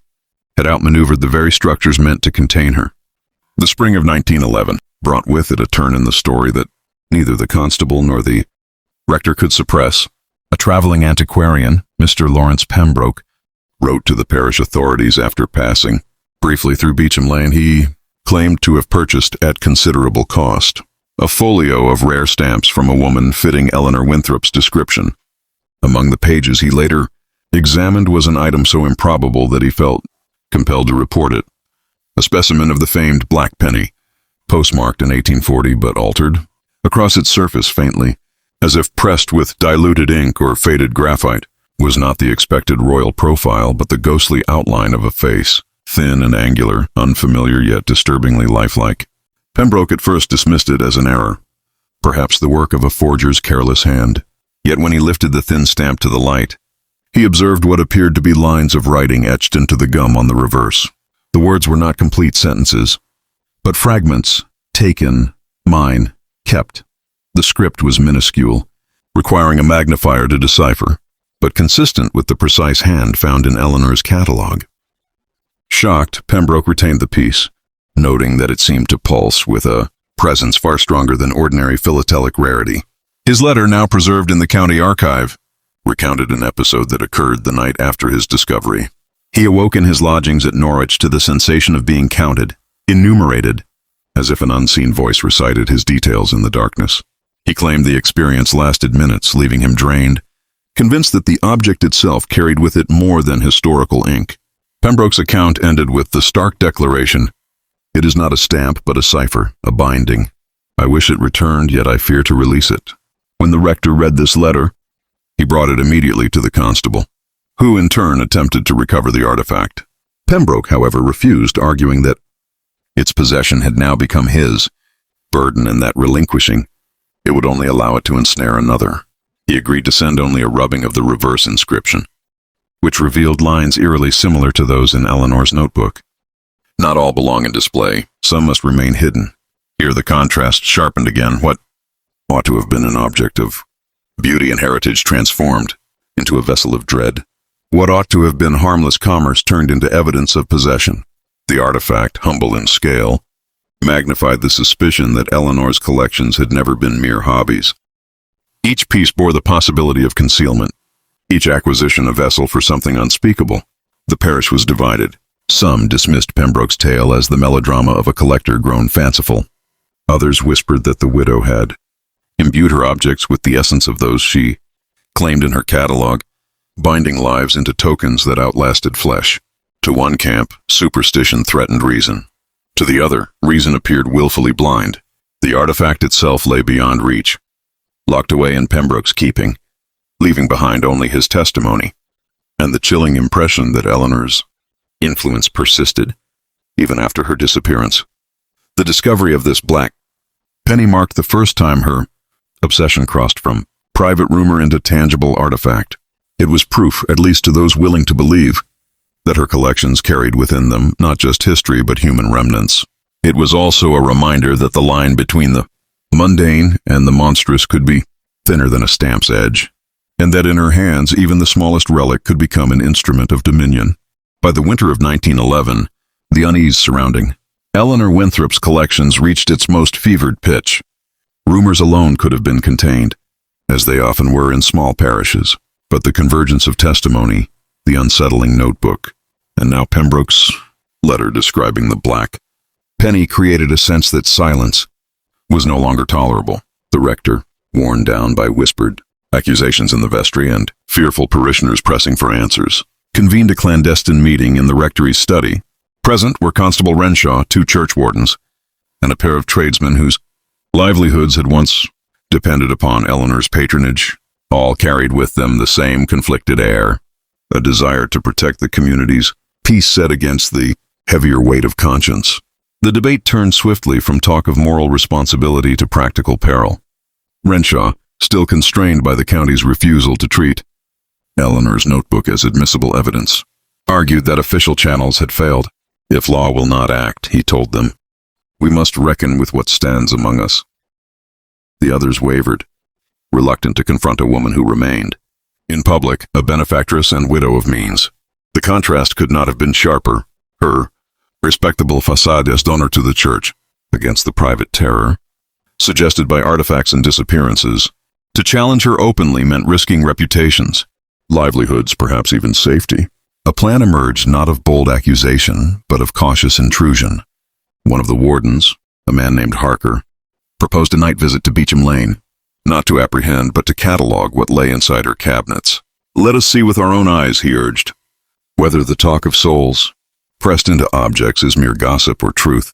had outmaneuvered the very structures meant to contain her. The spring of 1911 brought with it a turn in the story that neither the constable nor the rector could suppress. A traveling antiquarian, Mr. Lawrence Pembroke, wrote to the parish authorities after passing briefly through Beecham Lane. He claimed to have purchased at considerable cost a folio of rare stamps from a woman fitting Eleanor Winthrop's description. Among the pages he later examined was an item so improbable that he felt compelled to report it. A specimen of the famed black penny, postmarked in 1840 but altered, across its surface faintly, as if pressed with diluted ink or faded graphite, was not the expected royal profile but the ghostly outline of a face, thin and angular, unfamiliar yet disturbingly lifelike. Pembroke at first dismissed it as an error, perhaps the work of a forger's careless hand. Yet when he lifted the thin stamp to the light, he observed what appeared to be lines of writing etched into the gum on the reverse. The words were not complete sentences, but fragments: taken, mine, kept. The script was minuscule, requiring a magnifier to decipher, but consistent with the precise hand found in Eleanor's catalogue. Shocked, Pembroke retained the piece, noting that it seemed to pulse with a presence far stronger than ordinary philatelic rarity. His letter, now preserved in the county archive, recounted an episode that occurred the night after his discovery. He awoke in his lodgings at Norwich to the sensation of being counted, enumerated, as if an unseen voice recited his details in the darkness. He claimed the experience lasted minutes, leaving him drained, convinced that the object itself carried with it more than historical ink. Pembroke's account ended with the stark declaration, "It is not a stamp, but a cipher, a binding. I wish it returned, yet I fear to release it." When the rector read this letter, he brought it immediately to the constable, who in turn attempted to recover the artifact. Pembroke, however, refused, arguing that its possession had now become his burden and that relinquishing it would only allow it to ensnare another. He agreed to send only a rubbing of the reverse inscription, which revealed lines eerily similar to those in Eleanor's notebook. Not all belong in display. Some must remain hidden. Here the contrast sharpened again. What ought to have been an object of beauty and heritage transformed into a vessel of dread. What ought to have been harmless commerce turned into evidence of possession. The artifact, humble in scale, magnified the suspicion that Eleanor's collections had never been mere hobbies. Each piece bore the possibility of concealment, each acquisition a vessel for something unspeakable. The parish was divided. Some dismissed Pembroke's tale as the melodrama of a collector grown fanciful. Others whispered that the widow had imbued her objects with the essence of those she claimed in her catalogue, binding lives into tokens that outlasted flesh. To one camp, superstition threatened reason. To the other, reason appeared willfully blind. The artifact itself lay beyond reach, locked away in Pembroke's keeping, leaving behind only his testimony, and the chilling impression that Eleanor's influence persisted, even after her disappearance. The discovery of this black penny marked the first time her obsession crossed from private rumor into tangible artifact. It was proof, at least to those willing to believe, that her collections carried within them not just history but human remnants. It was also a reminder that the line between the mundane and the monstrous could be thinner than a stamp's edge, and that in her hands even the smallest relic could become an instrument of dominion. By the winter of 1911, the unease surrounding Eleanor Winthrop's collections reached its most fevered pitch. Rumors alone could have been contained, as they often were in small parishes, but the convergence of testimony, the unsettling notebook, and now Pembroke's letter describing the black penny created a sense that silence was no longer tolerable. The rector, worn down by whispered accusations in the vestry and fearful parishioners pressing for answers, convened a clandestine meeting in the rectory's study. Present were Constable Renshaw, 2 church wardens, and a pair of tradesmen whose livelihoods had once depended upon Eleanor's patronage. All carried with them the same conflicted air, a desire to protect the community's peace set against the heavier weight of conscience. The debate turned swiftly from talk of moral responsibility to practical peril. Renshaw, still constrained by the county's refusal to treat Eleanor's notebook as admissible evidence, argued that official channels had failed. "If law will not act," he told them, "we must reckon with what stands among us." The others wavered, reluctant to confront a woman who remained, in public, a benefactress and widow of means. The contrast could not have been sharper. Her respectable facade as donor to the church, against the private terror suggested by artifacts and disappearances. To challenge her openly meant risking reputations, livelihoods, perhaps even safety. A plan emerged not of bold accusation, but of cautious intrusion. One of the wardens, a man named Harker, proposed a night visit to Beecham Lane, not to apprehend but to catalog what lay inside her cabinets. "Let us see with our own eyes," he urged, "whether the talk of souls, pressed into objects, is mere gossip or truth."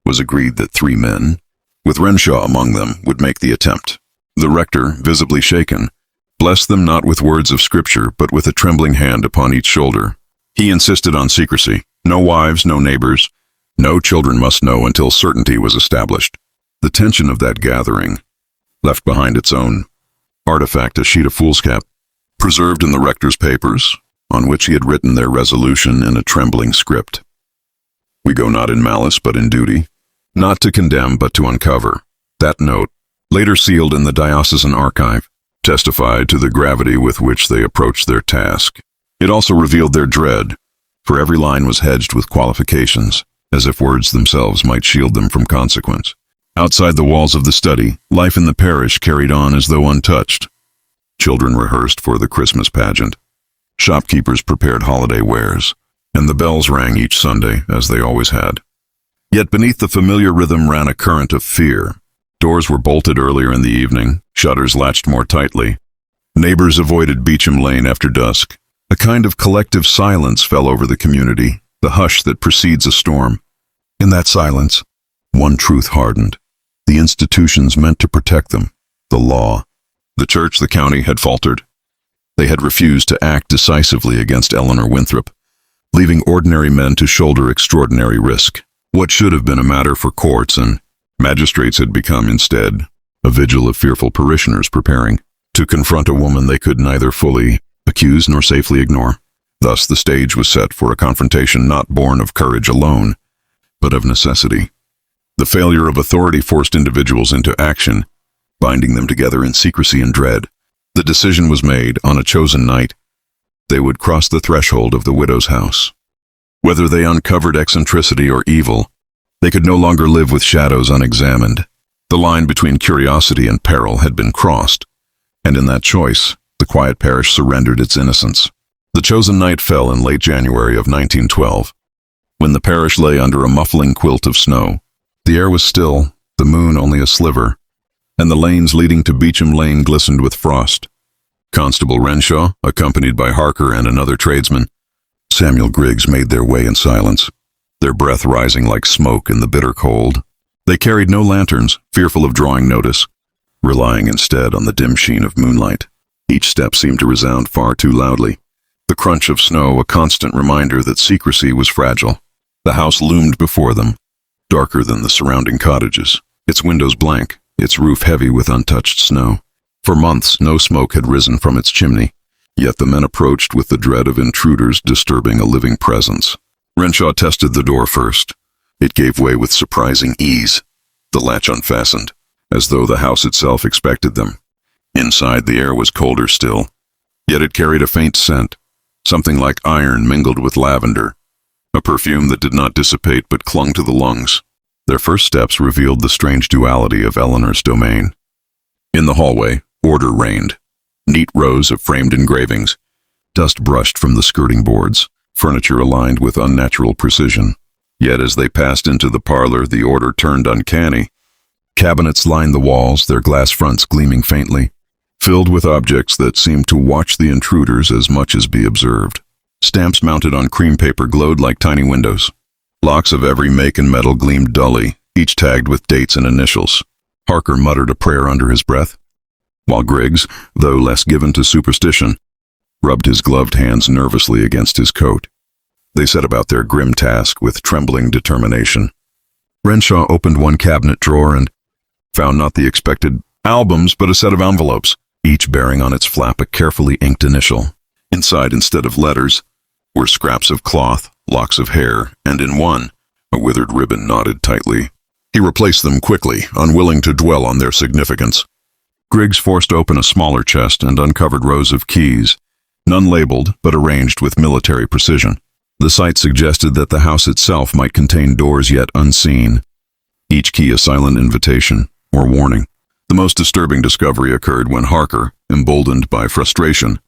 It was agreed that 3 men, with Renshaw among them, would make the attempt. The rector, visibly shaken, blessed them not with words of scripture, but with a trembling hand upon each shoulder. He insisted on secrecy. No wives, no neighbors, no children must know until certainty was established. The tension of that gathering left behind its own artifact, a sheet of foolscap, preserved in the rector's papers, on which he had written their resolution in a trembling script. "We go not in malice, but in duty, not to condemn, but to uncover." That note, later sealed in the diocesan archive, testified to the gravity with which they approached their task. It also revealed their dread, for every line was hedged with qualifications, as if words themselves might shield them from consequence. Outside the walls of the study, life in the parish carried on as though untouched. Children rehearsed for the Christmas pageant. Shopkeepers prepared holiday wares, and the bells rang each Sunday, as they always had. Yet beneath the familiar rhythm ran a current of fear. Doors were bolted earlier in the evening, shutters latched more tightly. Neighbors avoided Beecham Lane after dusk. A kind of collective silence fell over the community, the hush that precedes a storm. In that silence, one truth hardened. The institutions meant to protect them, the law. The church, the county, had faltered. They had refused to act decisively against Eleanor Winthrop, leaving ordinary men to shoulder extraordinary risk. What should have been a matter for courts and magistrates had become, instead, a vigil of fearful parishioners preparing to confront a woman they could neither fully accuse nor safely ignore. Thus the stage was set for a confrontation not born of courage alone, but of necessity. The failure of authority forced individuals into action, binding them together in secrecy and dread. The decision was made on a chosen night. They would cross the threshold of the widow's house. Whether they uncovered eccentricity or evil, they could no longer live with shadows unexamined. The line between curiosity and peril had been crossed, and in that choice, the quiet parish surrendered its innocence. The chosen night fell in late January of 1912, when the parish lay under a muffling quilt of snow. The air was still, the moon only a sliver, and the lanes leading to Beecham Lane glistened with frost. Constable Renshaw, accompanied by Harker and another tradesman, Samuel Griggs, made their way in silence, their breath rising like smoke in the bitter cold. They carried no lanterns, fearful of drawing notice, relying instead on the dim sheen of moonlight. Each step seemed to resound far too loudly, the crunch of snow a constant reminder that secrecy was fragile. The house loomed before them, darker than the surrounding cottages, its windows blank, its roof heavy with untouched snow. For months, no smoke had risen from its chimney, yet the men approached with the dread of intruders disturbing a living presence. Renshaw tested the door first. It gave way with surprising ease. The latch unfastened, as though the house itself expected them. Inside, the air was colder still, yet it carried a faint scent, something like iron mingled with lavender, a perfume that did not dissipate but clung to the lungs. Their first steps revealed the strange duality of Eleanor's domain. In the hallway, order reigned. Neat rows of framed engravings, dust brushed from the skirting boards, furniture aligned with unnatural precision. Yet as they passed into the parlor, the order turned uncanny. Cabinets lined the walls, their glass fronts gleaming faintly, filled with objects that seemed to watch the intruders as much as be observed. Stamps mounted on cream paper glowed like tiny windows. Locks of every make and metal gleamed dully, each tagged with dates and initials. Harker muttered a prayer under his breath, while Griggs, though less given to superstition, rubbed his gloved hands nervously against his coat. They set about their grim task with trembling determination. Renshaw opened one cabinet drawer and found not the expected albums, but a set of envelopes, each bearing on its flap a carefully inked initial. Inside, instead of letters, were scraps of cloth, locks of hair, and in one, a withered ribbon knotted tightly. He replaced them quickly, unwilling to dwell on their significance. Griggs forced open a smaller chest and uncovered rows of keys, none labeled but arranged with military precision. The sight suggested that the house itself might contain doors yet unseen, each key a silent invitation or warning. The most disturbing discovery occurred when Harker, emboldened by frustration,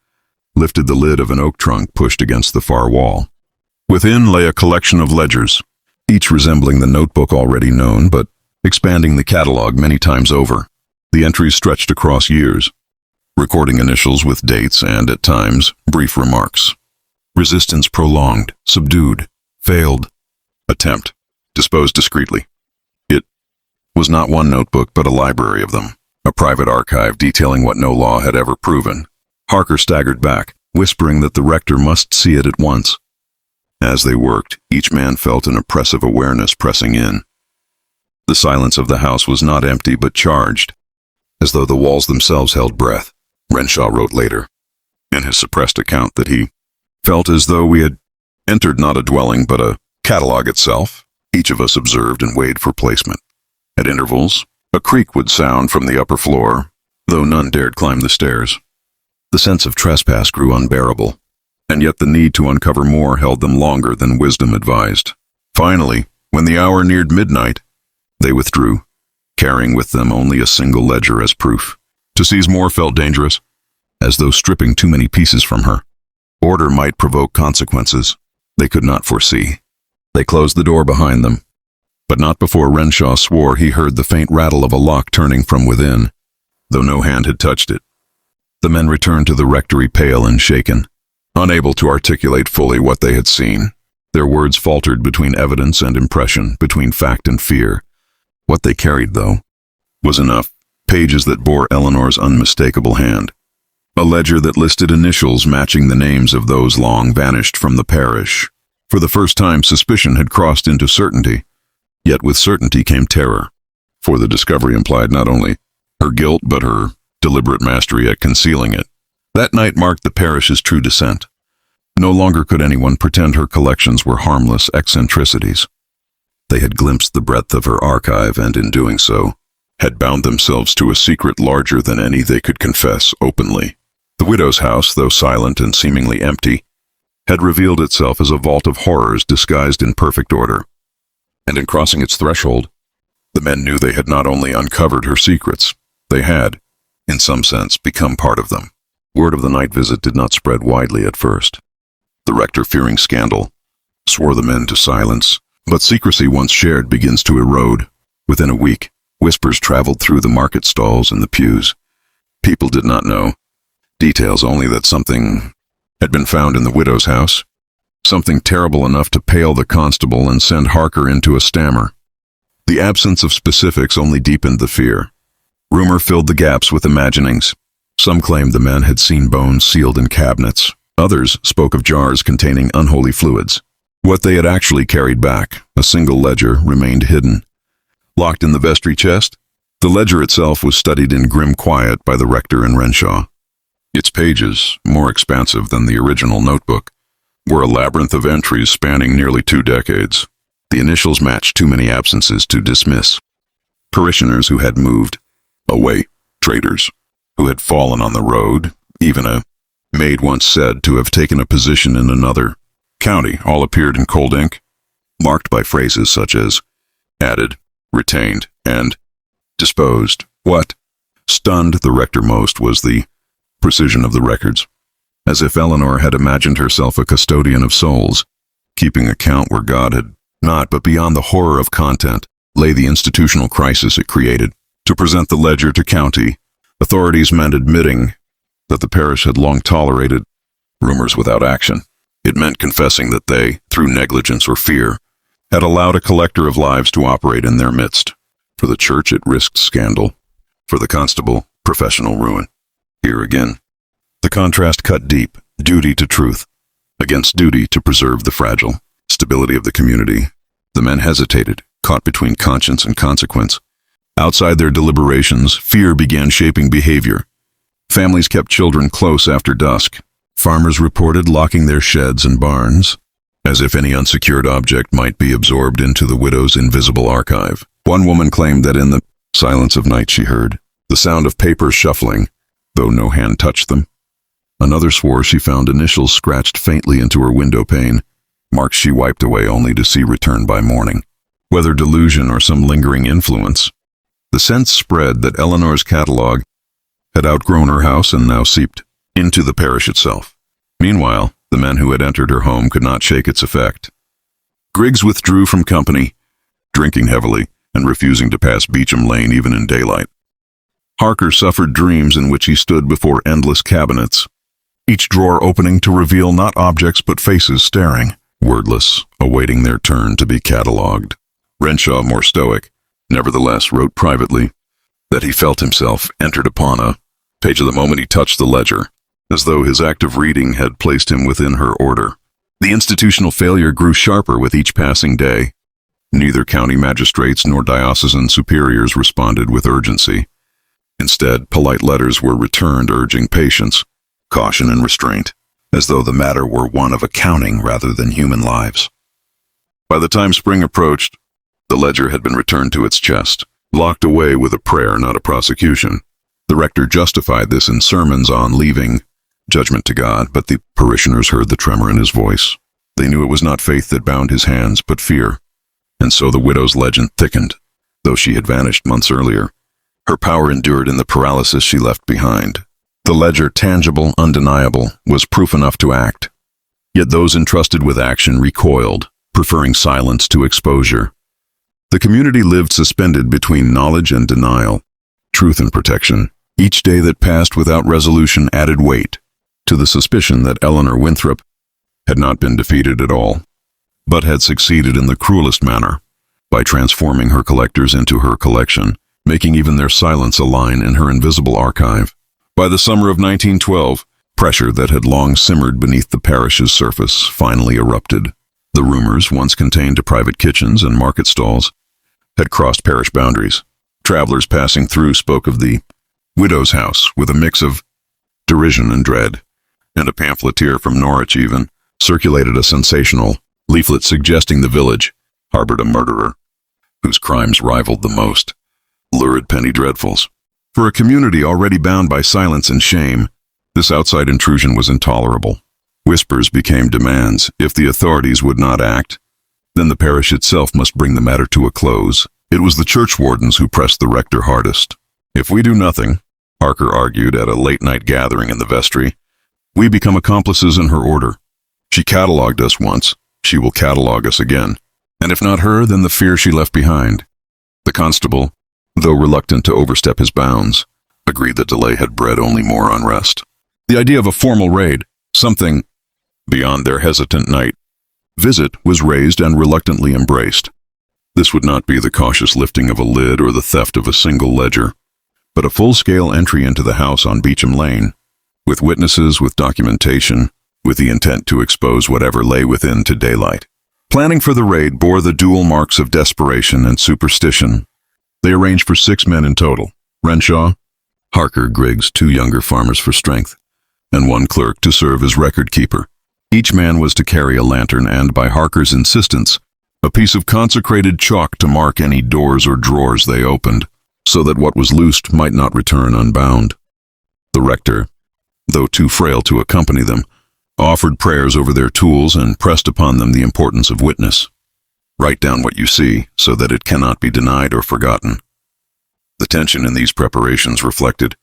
lifted the lid of an oak trunk pushed against the far wall. Within lay a collection of ledgers, each resembling the notebook already known, but expanding the catalog many times over. The entries stretched across years, recording initials with dates and, at times, brief remarks. Resistance prolonged, subdued, failed. Attempt, disposed discreetly. It was not one notebook but a library of them, a private archive detailing what no law had ever proven. Harker staggered back, whispering that the rector must see it at once. As they worked, each man felt an oppressive awareness pressing in. The silence of the house was not empty but charged, as though the walls themselves held breath. Renshaw wrote later, in his suppressed account, that he felt as though we had entered not a dwelling but a catalog itself. Each of us observed and weighed for placement. At intervals, a creak would sound from the upper floor, though none dared climb the stairs. The sense of trespass grew unbearable, and yet the need to uncover more held them longer than wisdom advised. Finally, when the hour neared midnight, they withdrew, carrying with them only a single ledger as proof. To seize more felt dangerous, as though stripping too many pieces from her. Order might provoke consequences they could not foresee. They closed the door behind them, but not before Renshaw swore he heard the faint rattle of a lock turning from within, though no hand had touched it. The men returned to the rectory pale and shaken, unable to articulate fully what they had seen. Their words faltered between evidence and impression, between fact and fear. What they carried, though, was enough. Pages that bore Eleanor's unmistakable hand. A ledger that listed initials matching the names of those long vanished from the parish. For the first time, suspicion had crossed into certainty. Yet with certainty came terror, for the discovery implied not only her guilt but her deliberate mastery at concealing it. That night marked the parish's true descent. No longer could anyone pretend her collections were harmless eccentricities. They had glimpsed the breadth of her archive and, in doing so, had bound themselves to a secret larger than any they could confess openly. The widow's house, though silent and seemingly empty, had revealed itself as a vault of horrors disguised in perfect order. And in crossing its threshold, the men knew they had not only uncovered her secrets, they had, in some sense, become part of them. Word of the night visit did not spread widely at first. The rector, fearing scandal, swore the men to silence, but secrecy once shared begins to erode. Within a week, whispers traveled through the market stalls and the pews. People did not know. Details only that something had been found in the widow's house. Something terrible enough to pale the constable and send Harker into a stammer. The absence of specifics only deepened the fear. Rumor filled the gaps with imaginings. Some claimed the men had seen bones sealed in cabinets. Others spoke of jars containing unholy fluids. What they had actually carried back, a single ledger, remained hidden. Locked in the vestry chest, the ledger itself was studied in grim quiet by the rector and Renshaw. Its pages, more expansive than the original notebook, were a labyrinth of entries spanning nearly 2 decades. The initials matched too many absences to dismiss. Parishioners who had moved away, traders who had fallen on the road, even a maid once said to have taken a position in another county, all appeared in cold ink, marked by phrases such as added, retained, and disposed. What stunned the rector most was the precision of the records, as if Eleanor had imagined herself a custodian of souls, keeping account where God had not. But beyond the horror of content lay the institutional crisis it created. To present the ledger to county authorities meant admitting that the parish had long tolerated rumors without action. It meant confessing that they, through negligence or fear, had allowed a collector of lives to operate in their midst. For the church, it risked scandal. For the constable, professional ruin. Here again, the contrast cut deep, duty to truth, against duty to preserve the fragile stability of the community. The men hesitated, caught between conscience and consequence. Outside their deliberations, fear began shaping behavior. Families kept children close after dusk. Farmers reported locking their sheds and barns, as if any unsecured object might be absorbed into the widow's invisible archive. One woman claimed that in the silence of night she heard the sound of papers shuffling, though no hand touched them. Another swore she found initials scratched faintly into her window pane, marks she wiped away only to see return by morning. Whether delusion or some lingering influence, the sense spread that Eleanor's catalog had outgrown her house and now seeped into the parish itself. Meanwhile, the men who had entered her home could not shake its effect. Griggs withdrew from company, drinking heavily, and refusing to pass Beecham Lane even in daylight. Harker suffered dreams in which he stood before endless cabinets, each drawer opening to reveal not objects but faces staring, wordless, awaiting their turn to be catalogued. Renshaw, more stoic, nevertheless wrote privately that he felt himself entered upon a page of the moment he touched the ledger, as though his act of reading had placed him within her order. The institutional failure grew sharper with each passing day. Neither county magistrates nor diocesan superiors responded with urgency. Instead, polite letters were returned urging patience, caution, and restraint, as though the matter were one of accounting rather than human lives. By the time spring approached, the ledger had been returned to its chest, locked away with a prayer, not a prosecution. The rector justified this in sermons on leaving judgment to God, but the parishioners heard the tremor in his voice. They knew it was not faith that bound his hands, but fear. And so the widow's legend thickened. Though she had vanished months earlier, her power endured in the paralysis she left behind. The ledger, tangible, undeniable, was proof enough to act. Yet those entrusted with action recoiled, preferring silence to exposure. The community lived suspended between knowledge and denial, truth and protection. Each day that passed without resolution added weight to the suspicion that Eleanor Winthrop had not been defeated at all, but had succeeded in the cruelest manner, by transforming her collectors into her collection, making even their silence a line in her invisible archive. By the summer of 1912, pressure that had long simmered beneath the parish's surface finally erupted. The rumors, once contained to private kitchens and market stalls, had crossed parish boundaries. Travelers passing through spoke of the widow's house with a mix of derision and dread, and a pamphleteer from Norwich even circulated a sensational leaflet suggesting the village harbored a murderer whose crimes rivaled the most lurid penny dreadfuls. For a community already bound by silence and shame, this outside intrusion was intolerable. Whispers became demands. If the authorities would not act, then the parish itself must bring the matter to a close. It was the church wardens who pressed the rector hardest. If we do nothing, Harker argued at a late-night gathering in the vestry, we become accomplices in her order. She catalogued us once, she will catalogue us again. And if not her, then the fear she left behind. The constable, though reluctant to overstep his bounds, agreed that delay had bred only more unrest. The idea of a formal raid, something beyond their hesitant night visit, was raised and reluctantly embraced. This would not be the cautious lifting of a lid or the theft of a single ledger, but a full-scale entry into the house on Beecham Lane, with witnesses, with documentation, with the intent to expose whatever lay within to daylight. Planning for the raid bore the dual marks of desperation and superstition. They arranged for 6 men in total: Renshaw, Harker, Griggs, 2 younger farmers for strength, and 1 clerk to serve as record keeper. Each man was to carry a lantern and, by Harker's insistence, a piece of consecrated chalk to mark any doors or drawers they opened, so that what was loosed might not return unbound. The rector, though too frail to accompany them, offered prayers over their tools and pressed upon them the importance of witness. Write down what you see, so that it cannot be denied or forgotten. The tension in these preparations reflected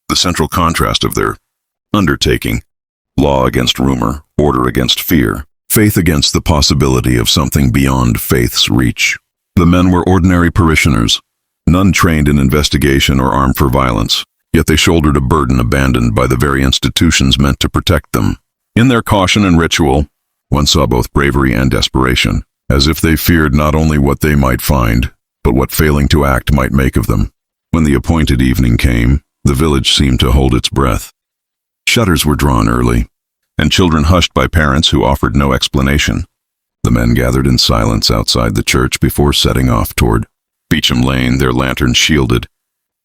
the central contrast of their undertaking: law against rumor, order against fear, faith against the possibility of something beyond faith's reach. The men were ordinary parishioners, none trained in investigation or armed for violence, yet they shouldered a burden abandoned by the very institutions meant to protect them. In their caution and ritual, one saw both bravery and desperation, as if they feared not only what they might find, but what failing to act might make of them. When the appointed evening came, the village seemed to hold its breath. Shutters were drawn early, and children hushed by parents who offered no explanation. The men gathered in silence outside the church before setting off toward Beecham Lane, their lanterns shielded,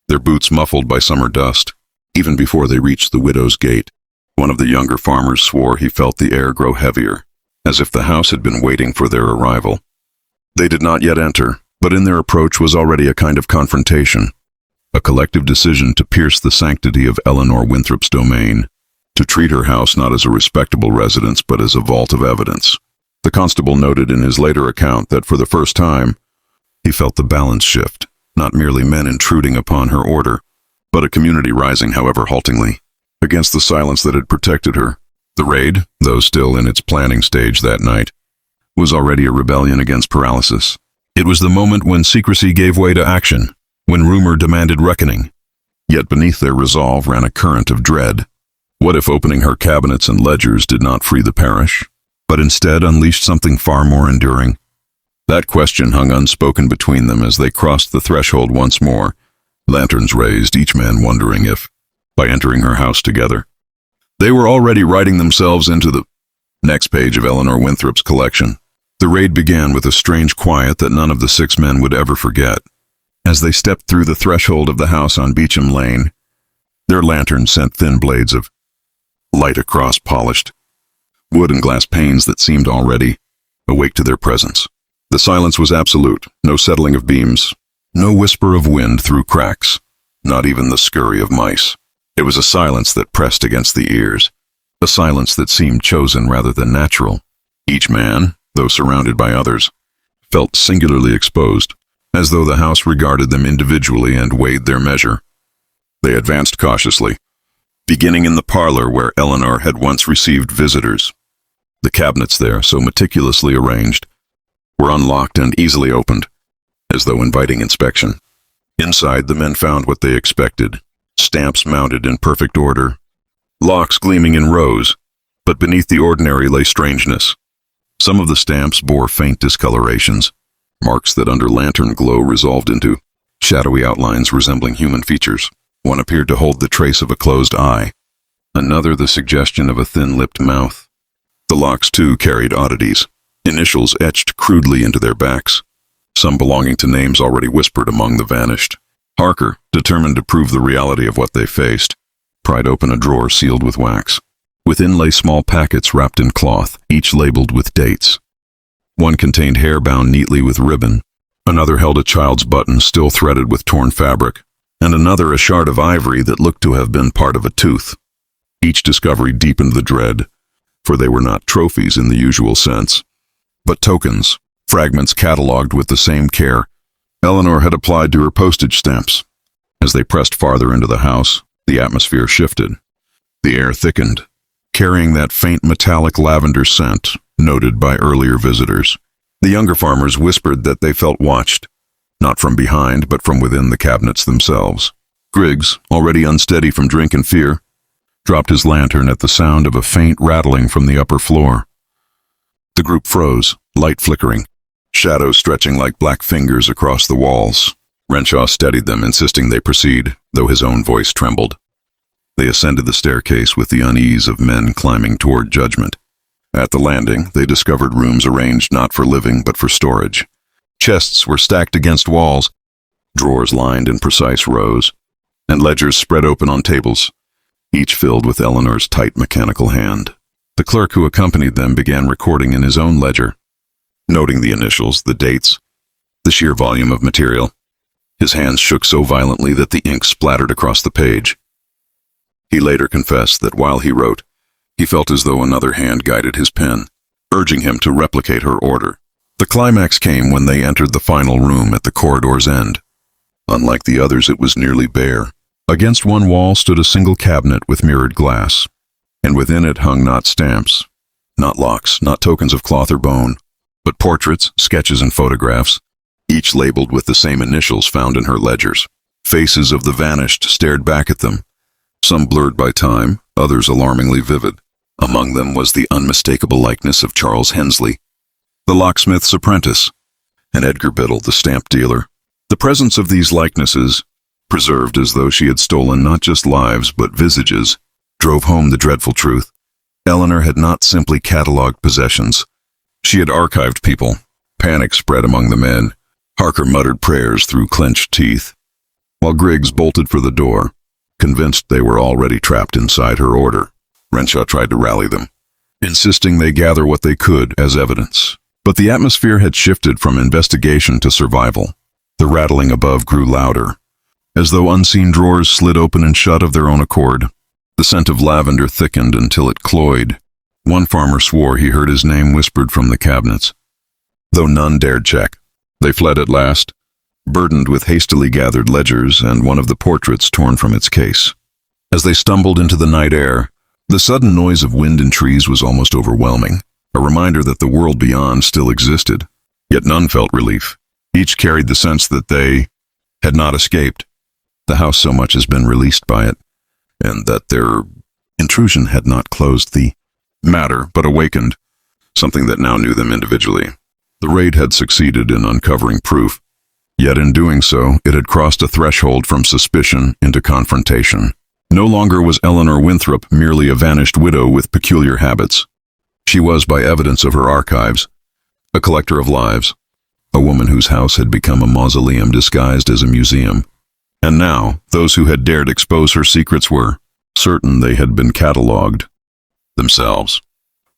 their boots muffled by summer dust. Even before they reached the widow's gate, one of the younger farmers swore he felt the air grow heavier, as if the house had been waiting for their arrival. They did not yet enter, but in their approach was already a kind of confrontation, a collective decision to pierce the sanctity of Eleanor Winthrop's domain, to treat her house not as a respectable residence but as a vault of evidence. The constable noted in his later account that for the first time, he felt the balance shift, not merely men intruding upon her order, but a community rising, however haltingly, against the silence that had protected her. The raid, though still in its planning stage that night, was already a rebellion against paralysis. It was the moment when secrecy gave way to action, when rumor demanded reckoning. Yet beneath their resolve ran a current of dread. What if opening her cabinets and ledgers did not free the parish, but instead unleashed something far more enduring? That question hung unspoken between them as they crossed the threshold once more, lanterns raised, each man wondering if, by entering her house together, they were already writing themselves into the next page of Eleanor Winthrop's collection. The raid began with a strange quiet that none of the 6 men would ever forget. As they stepped through the threshold of the house on Beecham Lane, their lanterns sent thin blades of light across polished wood and glass panes that seemed already awake to their presence. The silence was absolute, no settling of beams, no whisper of wind through cracks, not even the scurry of mice. It was a silence that pressed against the ears, a silence that seemed chosen rather than natural. Each man, though surrounded by others, felt singularly exposed, as though the house regarded them individually and weighed their measure. They advanced cautiously, beginning in the parlor where Eleanor had once received visitors. The cabinets there, so meticulously arranged, were unlocked and easily opened, as though inviting inspection. Inside, the men found what they expected: stamps mounted in perfect order, locks gleaming in rows, but beneath the ordinary lay strangeness. Some of the stamps bore faint discolorations, marks that under lantern glow resolved into shadowy outlines resembling human features. One appeared to hold the trace of a closed eye, another the suggestion of a thin-lipped mouth. The locks, too, carried oddities, initials etched crudely into their backs, some belonging to names already whispered among the vanished. Harker, determined to prove the reality of what they faced, pried open a drawer sealed with wax. Within lay small packets wrapped in cloth, each labeled with dates. One contained hair bound neatly with ribbon, another held a child's button still threaded with torn fabric, and another a shard of ivory that looked to have been part of a tooth. Each discovery deepened the dread, for they were not trophies in the usual sense, but tokens, fragments catalogued with the same care Eleanor had applied to her postage stamps. As they pressed farther into the house, the atmosphere shifted. The air thickened, carrying that faint metallic lavender scent noted by earlier visitors. The younger farmers whispered that they felt watched, not from behind but from within the cabinets themselves. Griggs, already unsteady from drink and fear, dropped his lantern at the sound of a faint rattling from the upper floor. The group froze, light flickering, shadows stretching like black fingers across the walls. Renshaw steadied them, insisting they proceed, though his own voice trembled. They ascended the staircase with the unease of men climbing toward judgment. At the landing, they discovered rooms arranged not for living but for storage. Chests were stacked against walls, drawers lined in precise rows, and ledgers spread open on tables, each filled with Eleanor's tight mechanical hand. The clerk who accompanied them began recording in his own ledger, noting the initials, the dates, the sheer volume of material. His hands shook so violently that the ink splattered across the page. He later confessed that while he wrote, he felt as though another hand guided his pen, urging him to replicate her order. The climax came when they entered the final room at the corridor's end. Unlike the others, it was nearly bare. Against one wall stood a single cabinet with mirrored glass, and within it hung not stamps, not locks, not tokens of cloth or bone, but portraits, sketches, and photographs, each labeled with the same initials found in her ledgers. Faces of the vanished stared back at them, some blurred by time, others alarmingly vivid. Among them was the unmistakable likeness of Charles Hensley, the locksmith's apprentice, and Edgar Biddle, the stamp dealer. The presence of these likenesses, preserved as though she had stolen not just lives but visages, drove home the dreadful truth. Eleanor had not simply catalogued possessions. She had archived people. Panic spread among the men. Harker muttered prayers through clenched teeth, while Griggs bolted for the door, convinced they were already trapped inside her order. Renshaw tried to rally them, insisting they gather what they could as evidence. But the atmosphere had shifted from investigation to survival. The rattling above grew louder, as though unseen drawers slid open and shut of their own accord. The scent of lavender thickened until it cloyed. One farmer swore he heard his name whispered from the cabinets, though none dared check. They fled at last, burdened with hastily gathered ledgers and one of the portraits torn from its case. As they stumbled into the night air, the sudden noise of wind and trees was almost overwhelming, a reminder that the world beyond still existed. Yet none felt relief. Each carried the sense that they had not escaped. The house so much has been released by it, and that their intrusion had not closed the matter, but awakened something that now knew them individually. The raid had succeeded in uncovering proof, yet in doing so, it had crossed a threshold from suspicion into confrontation. No longer was Eleanor Winthrop merely a vanished widow with peculiar habits. She was, by evidence of her archives, a collector of lives, a woman whose house had become a mausoleum disguised as a museum. And now, those who had dared expose her secrets were certain they had been catalogued themselves,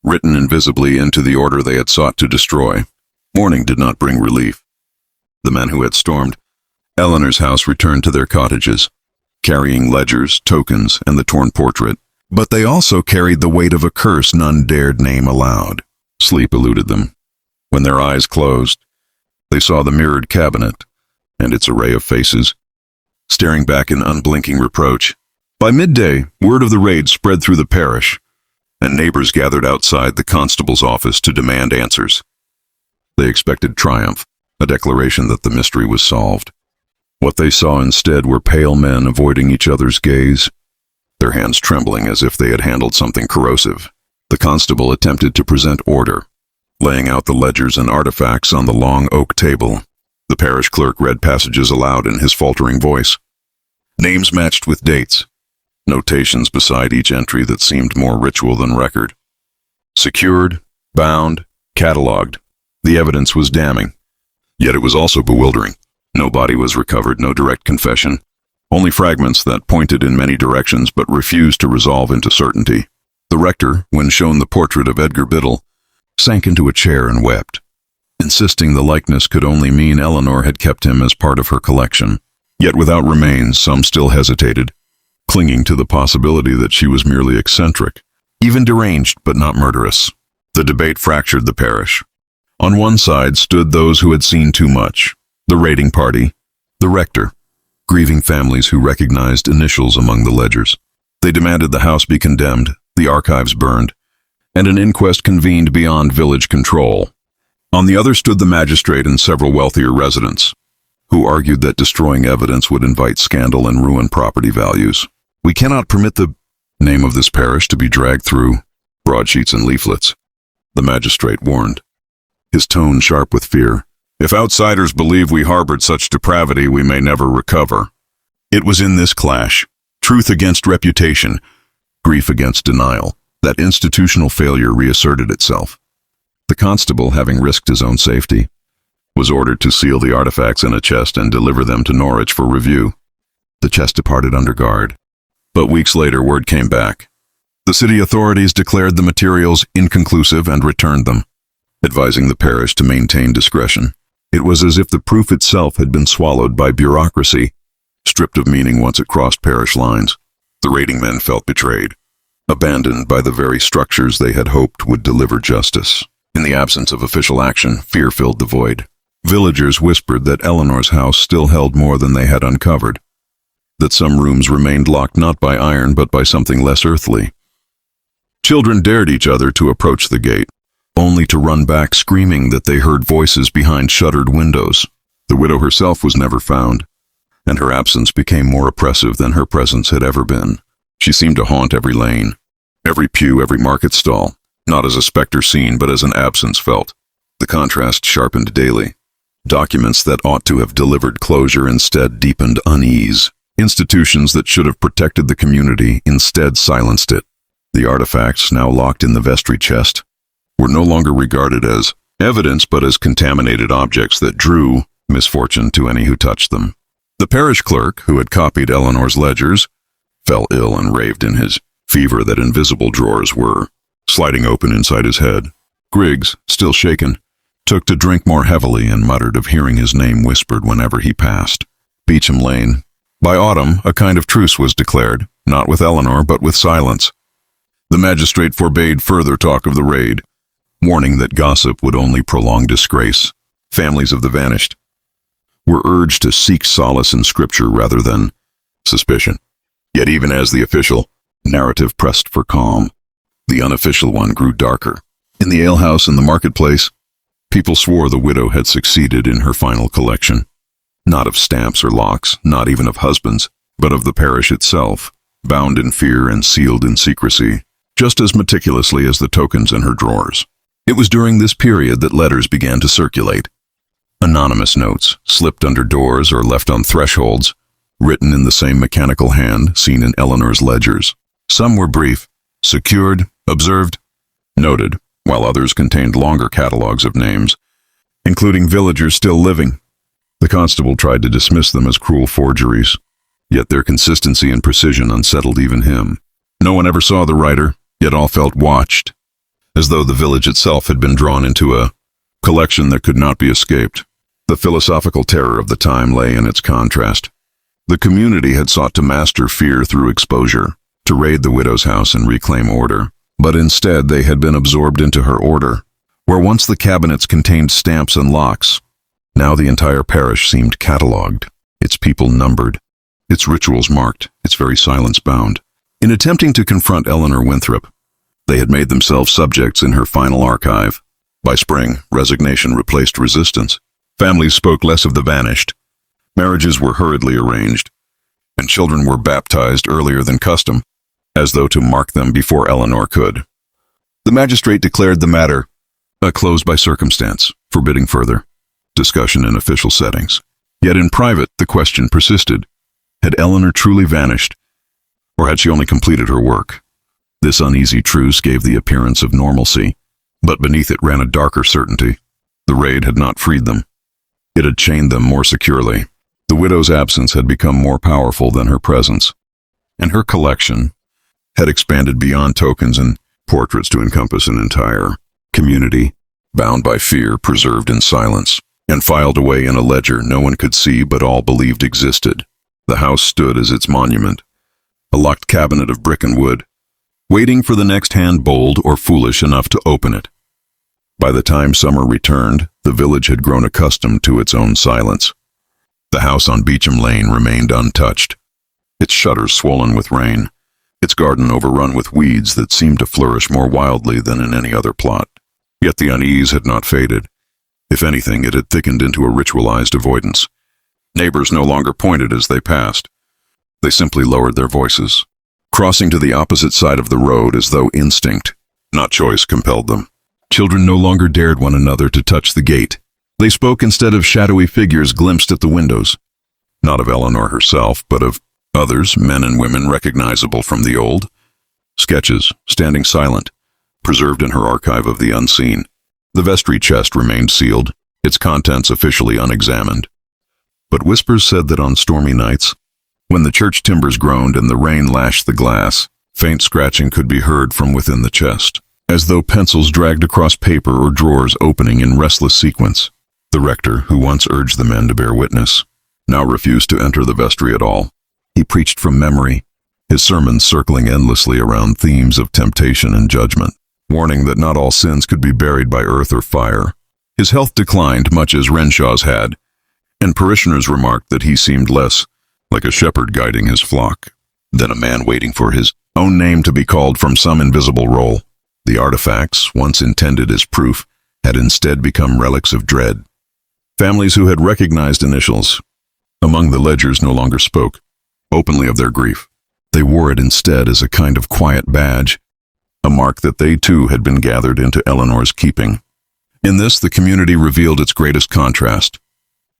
written invisibly into the order they had sought to destroy. Morning did not bring relief. The men who had stormed Eleanor's house returned to their cottages, carrying ledgers, tokens, and the torn portrait. But they also carried the weight of a curse none dared name aloud. Sleep eluded them. When their eyes closed, they saw the mirrored cabinet and its array of faces, staring back in unblinking reproach. By midday, word of the raid spread through the parish, and neighbors gathered outside the constable's office to demand answers. They expected triumph, a declaration that the mystery was solved. What they saw instead were pale men avoiding each other's gaze, their hands trembling as if they had handled something corrosive. The constable attempted to present order, laying out the ledgers and artifacts on the long oak table. The parish clerk read passages aloud in his faltering voice. Names matched with dates, notations beside each entry that seemed more ritual than record. Secured, bound, catalogued. The evidence was damning, yet it was also bewildering. No body was recovered, no direct confession, only fragments that pointed in many directions but refused to resolve into certainty. The rector, when shown the portrait of Edgar Biddle, sank into a chair and wept, insisting the likeness could only mean Eleanor had kept him as part of her collection. Yet without remains, some still hesitated, clinging to the possibility that she was merely eccentric, even deranged but not murderous. The debate fractured the parish. On one side stood those who had seen too much, the raiding party, the rector, grieving families who recognized initials among the ledgers. They demanded the house be condemned, the archives burned, and an inquest convened beyond village control. On the other stood the magistrate and several wealthier residents, who argued that destroying evidence would invite scandal and ruin property values. We cannot permit the name of this parish to be dragged through broadsheets and leaflets, the magistrate warned, his tone sharp with fear. If outsiders believe we harbored such depravity, we may never recover. It was in this clash, truth against reputation, grief against denial, that institutional failure reasserted itself. The constable, having risked his own safety, was ordered to seal the artifacts in a chest and deliver them to Norwich for review. The chest departed under guard. But weeks later, word came back. The city authorities declared the materials inconclusive and returned them, advising the parish to maintain discretion. It was as if the proof itself had been swallowed by bureaucracy, stripped of meaning once it crossed parish lines. The raiding men felt betrayed, abandoned by the very structures they had hoped would deliver justice. In the absence of official action, fear filled the void. Villagers whispered that Eleanor's house still held more than they had uncovered, that some rooms remained locked not by iron but by something less earthly. Children dared each other to approach the gate, only to run back screaming that they heard voices behind shuttered windows. The widow herself was never found, and her absence became more oppressive than her presence had ever been. She seemed to haunt every lane, every pew, every market stall, not as a specter seen but as an absence felt. The contrast sharpened daily. Documents that ought to have delivered closure instead deepened unease. Institutions that should have protected the community instead silenced it. The artifacts, now locked in the vestry chest, were no longer regarded as evidence but as contaminated objects that drew misfortune to any who touched them. The parish clerk, who had copied Eleanor's ledgers, fell ill and raved in his fever that invisible drawers were sliding open inside his head. Griggs, still shaken, took to drink more heavily and muttered of hearing his name whispered whenever he passed. Beecham Lane. By autumn, a kind of truce was declared, not with Eleanor but with silence. The magistrate forbade further talk of the raid, warning that gossip would only prolong disgrace. Families of the vanished were urged to seek solace in scripture rather than suspicion. Yet even as the official narrative pressed for calm, the unofficial one grew darker. In the alehouse and the marketplace, People swore the widow had succeeded in her final collection. Not of stamps or locks, not even of husbands, but of the parish itself, bound in fear and sealed in secrecy, just as meticulously as the tokens in her drawers. It was during this period that letters began to circulate. Anonymous notes, slipped under doors or left on thresholds, written in the same mechanical hand seen in Eleanor's ledgers. Some were brief, secured, observed, noted, while others contained longer catalogues of names, including villagers still living. The constable tried to dismiss them as cruel forgeries, yet their consistency and precision unsettled even him. No one ever saw the writer, yet all felt watched, as though the village itself had been drawn into a collection that could not be escaped. The philosophical terror of the time lay in its contrast. The community had sought to master fear through exposure, to raid the widow's house and reclaim order, but instead they had been absorbed into her order, where once the cabinets contained stamps and locks, now the entire parish seemed catalogued, its people numbered, its rituals marked, its very silence bound. In attempting to confront Eleanor Winthrop, they had made themselves subjects in her final archive. By spring, resignation replaced resistance. Families spoke less of the vanished. Marriages were hurriedly arranged, and children were baptized earlier than custom, as though to mark them before Eleanor could. The magistrate declared the matter closed by circumstance, forbidding further discussion in official settings. Yet in private, the question persisted. Had Eleanor truly vanished, or had she only completed her work? This uneasy truce gave the appearance of normalcy, but beneath it ran a darker certainty. The raid had not freed them. It had chained them more securely. The widow's absence had become more powerful than her presence, and her collection had expanded beyond tokens and portraits to encompass an entire community, bound by fear, preserved in silence, and filed away in a ledger no one could see but all believed existed. The house stood as its monument, a locked cabinet of brick and wood, waiting for the next hand bold or foolish enough to open it. By the time summer returned, the village had grown accustomed to its own silence. The house on Beecham Lane remained untouched, its shutters swollen with rain, its garden overrun with weeds that seemed to flourish more wildly than in any other plot. Yet the unease had not faded. If anything, it had thickened into a ritualized avoidance. Neighbors no longer pointed as they passed. They simply lowered their voices, crossing to the opposite side of the road as though instinct, not choice, compelled them. Children no longer dared one another to touch the gate. They spoke instead of shadowy figures glimpsed at the windows, not of Eleanor herself, but of others, men and women recognizable from the old. Sketches, standing silent, preserved in her archive of the unseen. The vestry chest remained sealed, its contents officially unexamined. But whispers said that on stormy nights, when the church timbers groaned and the rain lashed the glass, faint scratching could be heard from within the chest, as though pencils dragged across paper or drawers opening in restless sequence. The rector, who once urged the men to bear witness, now refused to enter the vestry at all. He preached from memory, his sermons circling endlessly around themes of temptation and judgment, warning that not all sins could be buried by earth or fire. His health declined much as Renshaw's had, and parishioners remarked that he seemed less like a shepherd guiding his flock than a man waiting for his own name to be called from some invisible roll. The artifacts, once intended as proof, had instead become relics of dread. Families who had recognized initials among the ledgers no longer spoke openly of their grief. They wore it instead as a kind of quiet badge, a mark that they too had been gathered into Eleanor's keeping. In this, the community revealed its greatest contrast,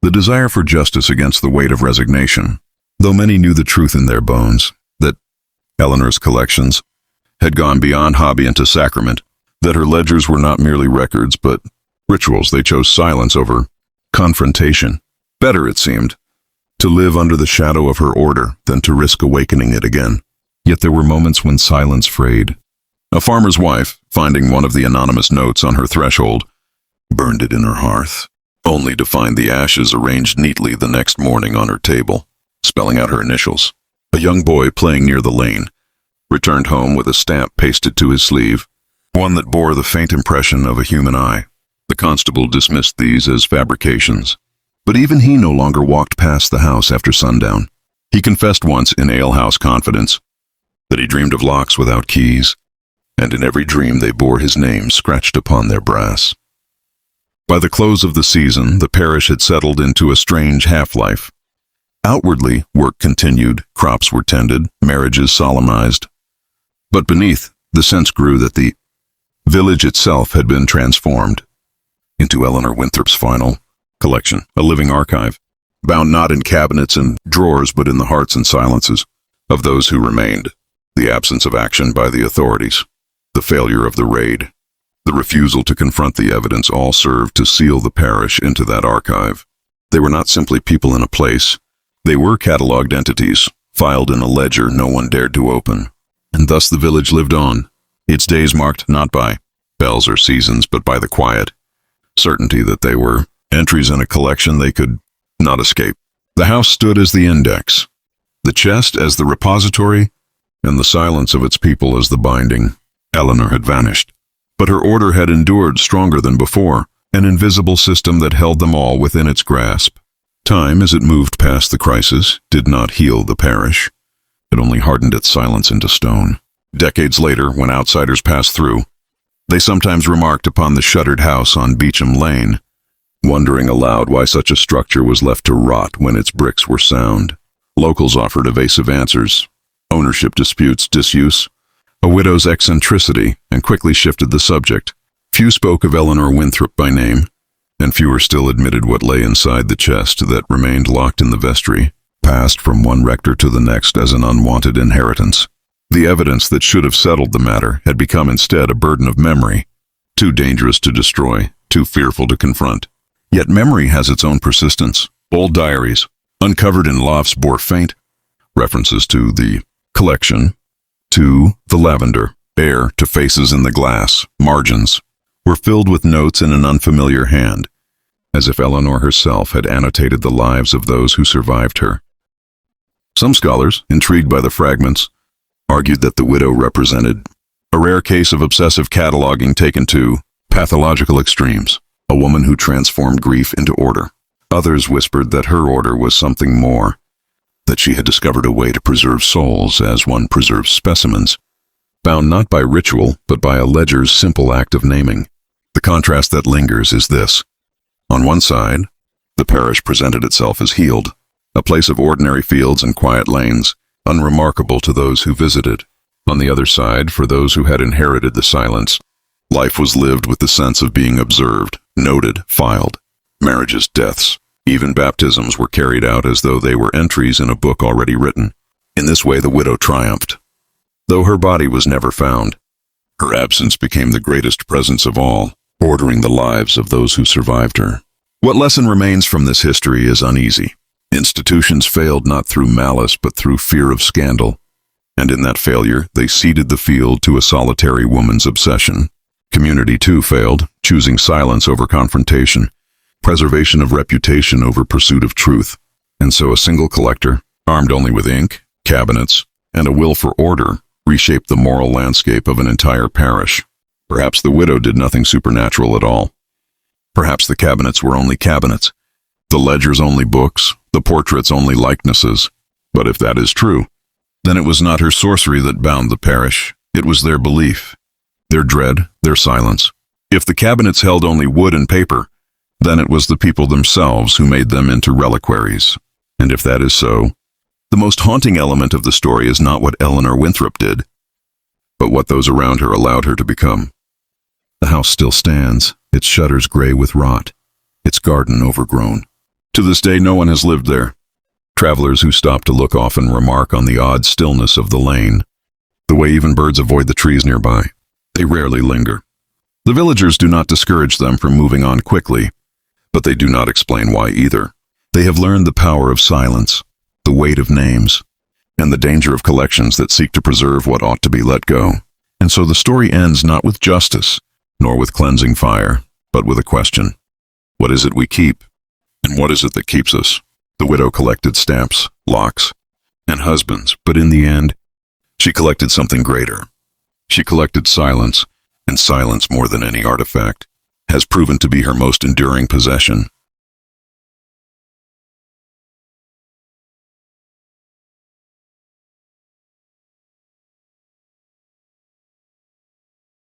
the desire for justice against the weight of resignation, though many knew the truth in their bones, that Eleanor's collections had gone beyond hobby into sacrament, that her ledgers were not merely records but rituals. They chose silence over confrontation. Better, it seemed, to live under the shadow of her order than to risk awakening it again. Yet there were moments when silence frayed. A farmer's wife, finding one of the anonymous notes on her threshold, burned it in her hearth, only to find the ashes arranged neatly the next morning on her table, spelling out her initials. A young boy playing near the lane returned home with a stamp pasted to his sleeve, one that bore the faint impression of a human eye. The constable dismissed these as fabrications, but even he no longer walked past the house after sundown. He confessed once in alehouse confidence that he dreamed of locks without keys, and in every dream they bore his name scratched upon their brass. By the close of the season, the parish had settled into a strange half-life. Outwardly, work continued, crops were tended, marriages solemnized. But beneath, the sense grew that the village itself had been transformed into Eleanor Winthrop's final collection, a living archive, bound not in cabinets and drawers but in the hearts and silences of those who remained. The absence of action by the authorities, the failure of the raid, the refusal to confront the evidence all served to seal the parish into that archive. They were not simply people in a place. They were catalogued entities, filed in a ledger no one dared to open. And thus the village lived on, its days marked not by bells or seasons, but by the quiet certainty that they were entries in a collection they could not escape. The house stood as the index, the chest as the repository, and the silence of its people as the binding. Eleanor had vanished, but her order had endured stronger than before, an invisible system that held them all within its grasp. Time, as it moved past the crisis, did not heal the parish. It only hardened its silence into stone. Decades later, when outsiders passed through, they sometimes remarked upon the shuttered house on Beecham Lane, wondering aloud why such a structure was left to rot when its bricks were sound. Locals offered evasive answers: ownership disputes, disuse, a widow's eccentricity, and quickly shifted the subject. Few spoke of Eleanor Winthrop by name, and fewer still admitted what lay inside the chest that remained locked in the vestry, passed from one rector to the next as an unwanted inheritance. The evidence that should have settled the matter had become instead a burden of memory, too dangerous to destroy, too fearful to confront. Yet memory has its own persistence. Old diaries, uncovered in lofts, bore faint references to the collection, to the lavender, air, to faces in the glass. Margins were filled with notes in an unfamiliar hand, as if Eleanor herself had annotated the lives of those who survived her. Some scholars, intrigued by the fragments, argued that the widow represented a rare case of obsessive cataloging taken to pathological extremes, a woman who transformed grief into order. Others whispered that her order was something more, that she had discovered a way to preserve souls as one preserves specimens, bound not by ritual but by a ledger's simple act of naming. The contrast that lingers is this. On one side, the parish presented itself as healed, a place of ordinary fields and quiet lanes, unremarkable to those who visited. On the other side, for those who had inherited the silence, life was lived with the sense of being observed, noted, filed. Marriages, deaths, even baptisms were carried out as though they were entries in a book already written. In this way the widow triumphed. Though her body was never found, her absence became the greatest presence of all, ordering the lives of those who survived her. What lesson remains from this history is uneasy. Institutions failed not through malice but through fear of scandal, and in that failure they ceded the field to a solitary woman's obsession. Community too failed, choosing silence over confrontation, preservation of reputation over pursuit of truth. And so a single collector, armed only with ink, cabinets, and a will for order, reshaped the moral landscape of an entire parish. Perhaps the widow did nothing supernatural at all. Perhaps the cabinets were only cabinets, the ledgers only books, the portraits only likenesses. But if that is true, then it was not her sorcery that bound the parish, it was their belief, their dread, their silence. If the cabinets held only wood and paper, then it was the people themselves who made them into reliquaries. And if that is so, the most haunting element of the story is not what Eleanor Winthrop did, but what those around her allowed her to become. The house still stands, its shutters gray with rot, its garden overgrown. To this day no one has lived there. Travelers who stop to look often remark on the odd stillness of the lane, the way even birds avoid the trees nearby. They rarely linger. The villagers do not discourage them from moving on quickly, but they do not explain why either. They have learned the power of silence, the weight of names, and the danger of collections that seek to preserve what ought to be let go. And so the story ends not with justice, nor with cleansing fire, but with a question. What is it we keep? And what is it that keeps us? The widow collected stamps, locks, and husbands, but in the end, she collected something greater. She collected silence, and silence more than any artifact has proven to be her most enduring possession.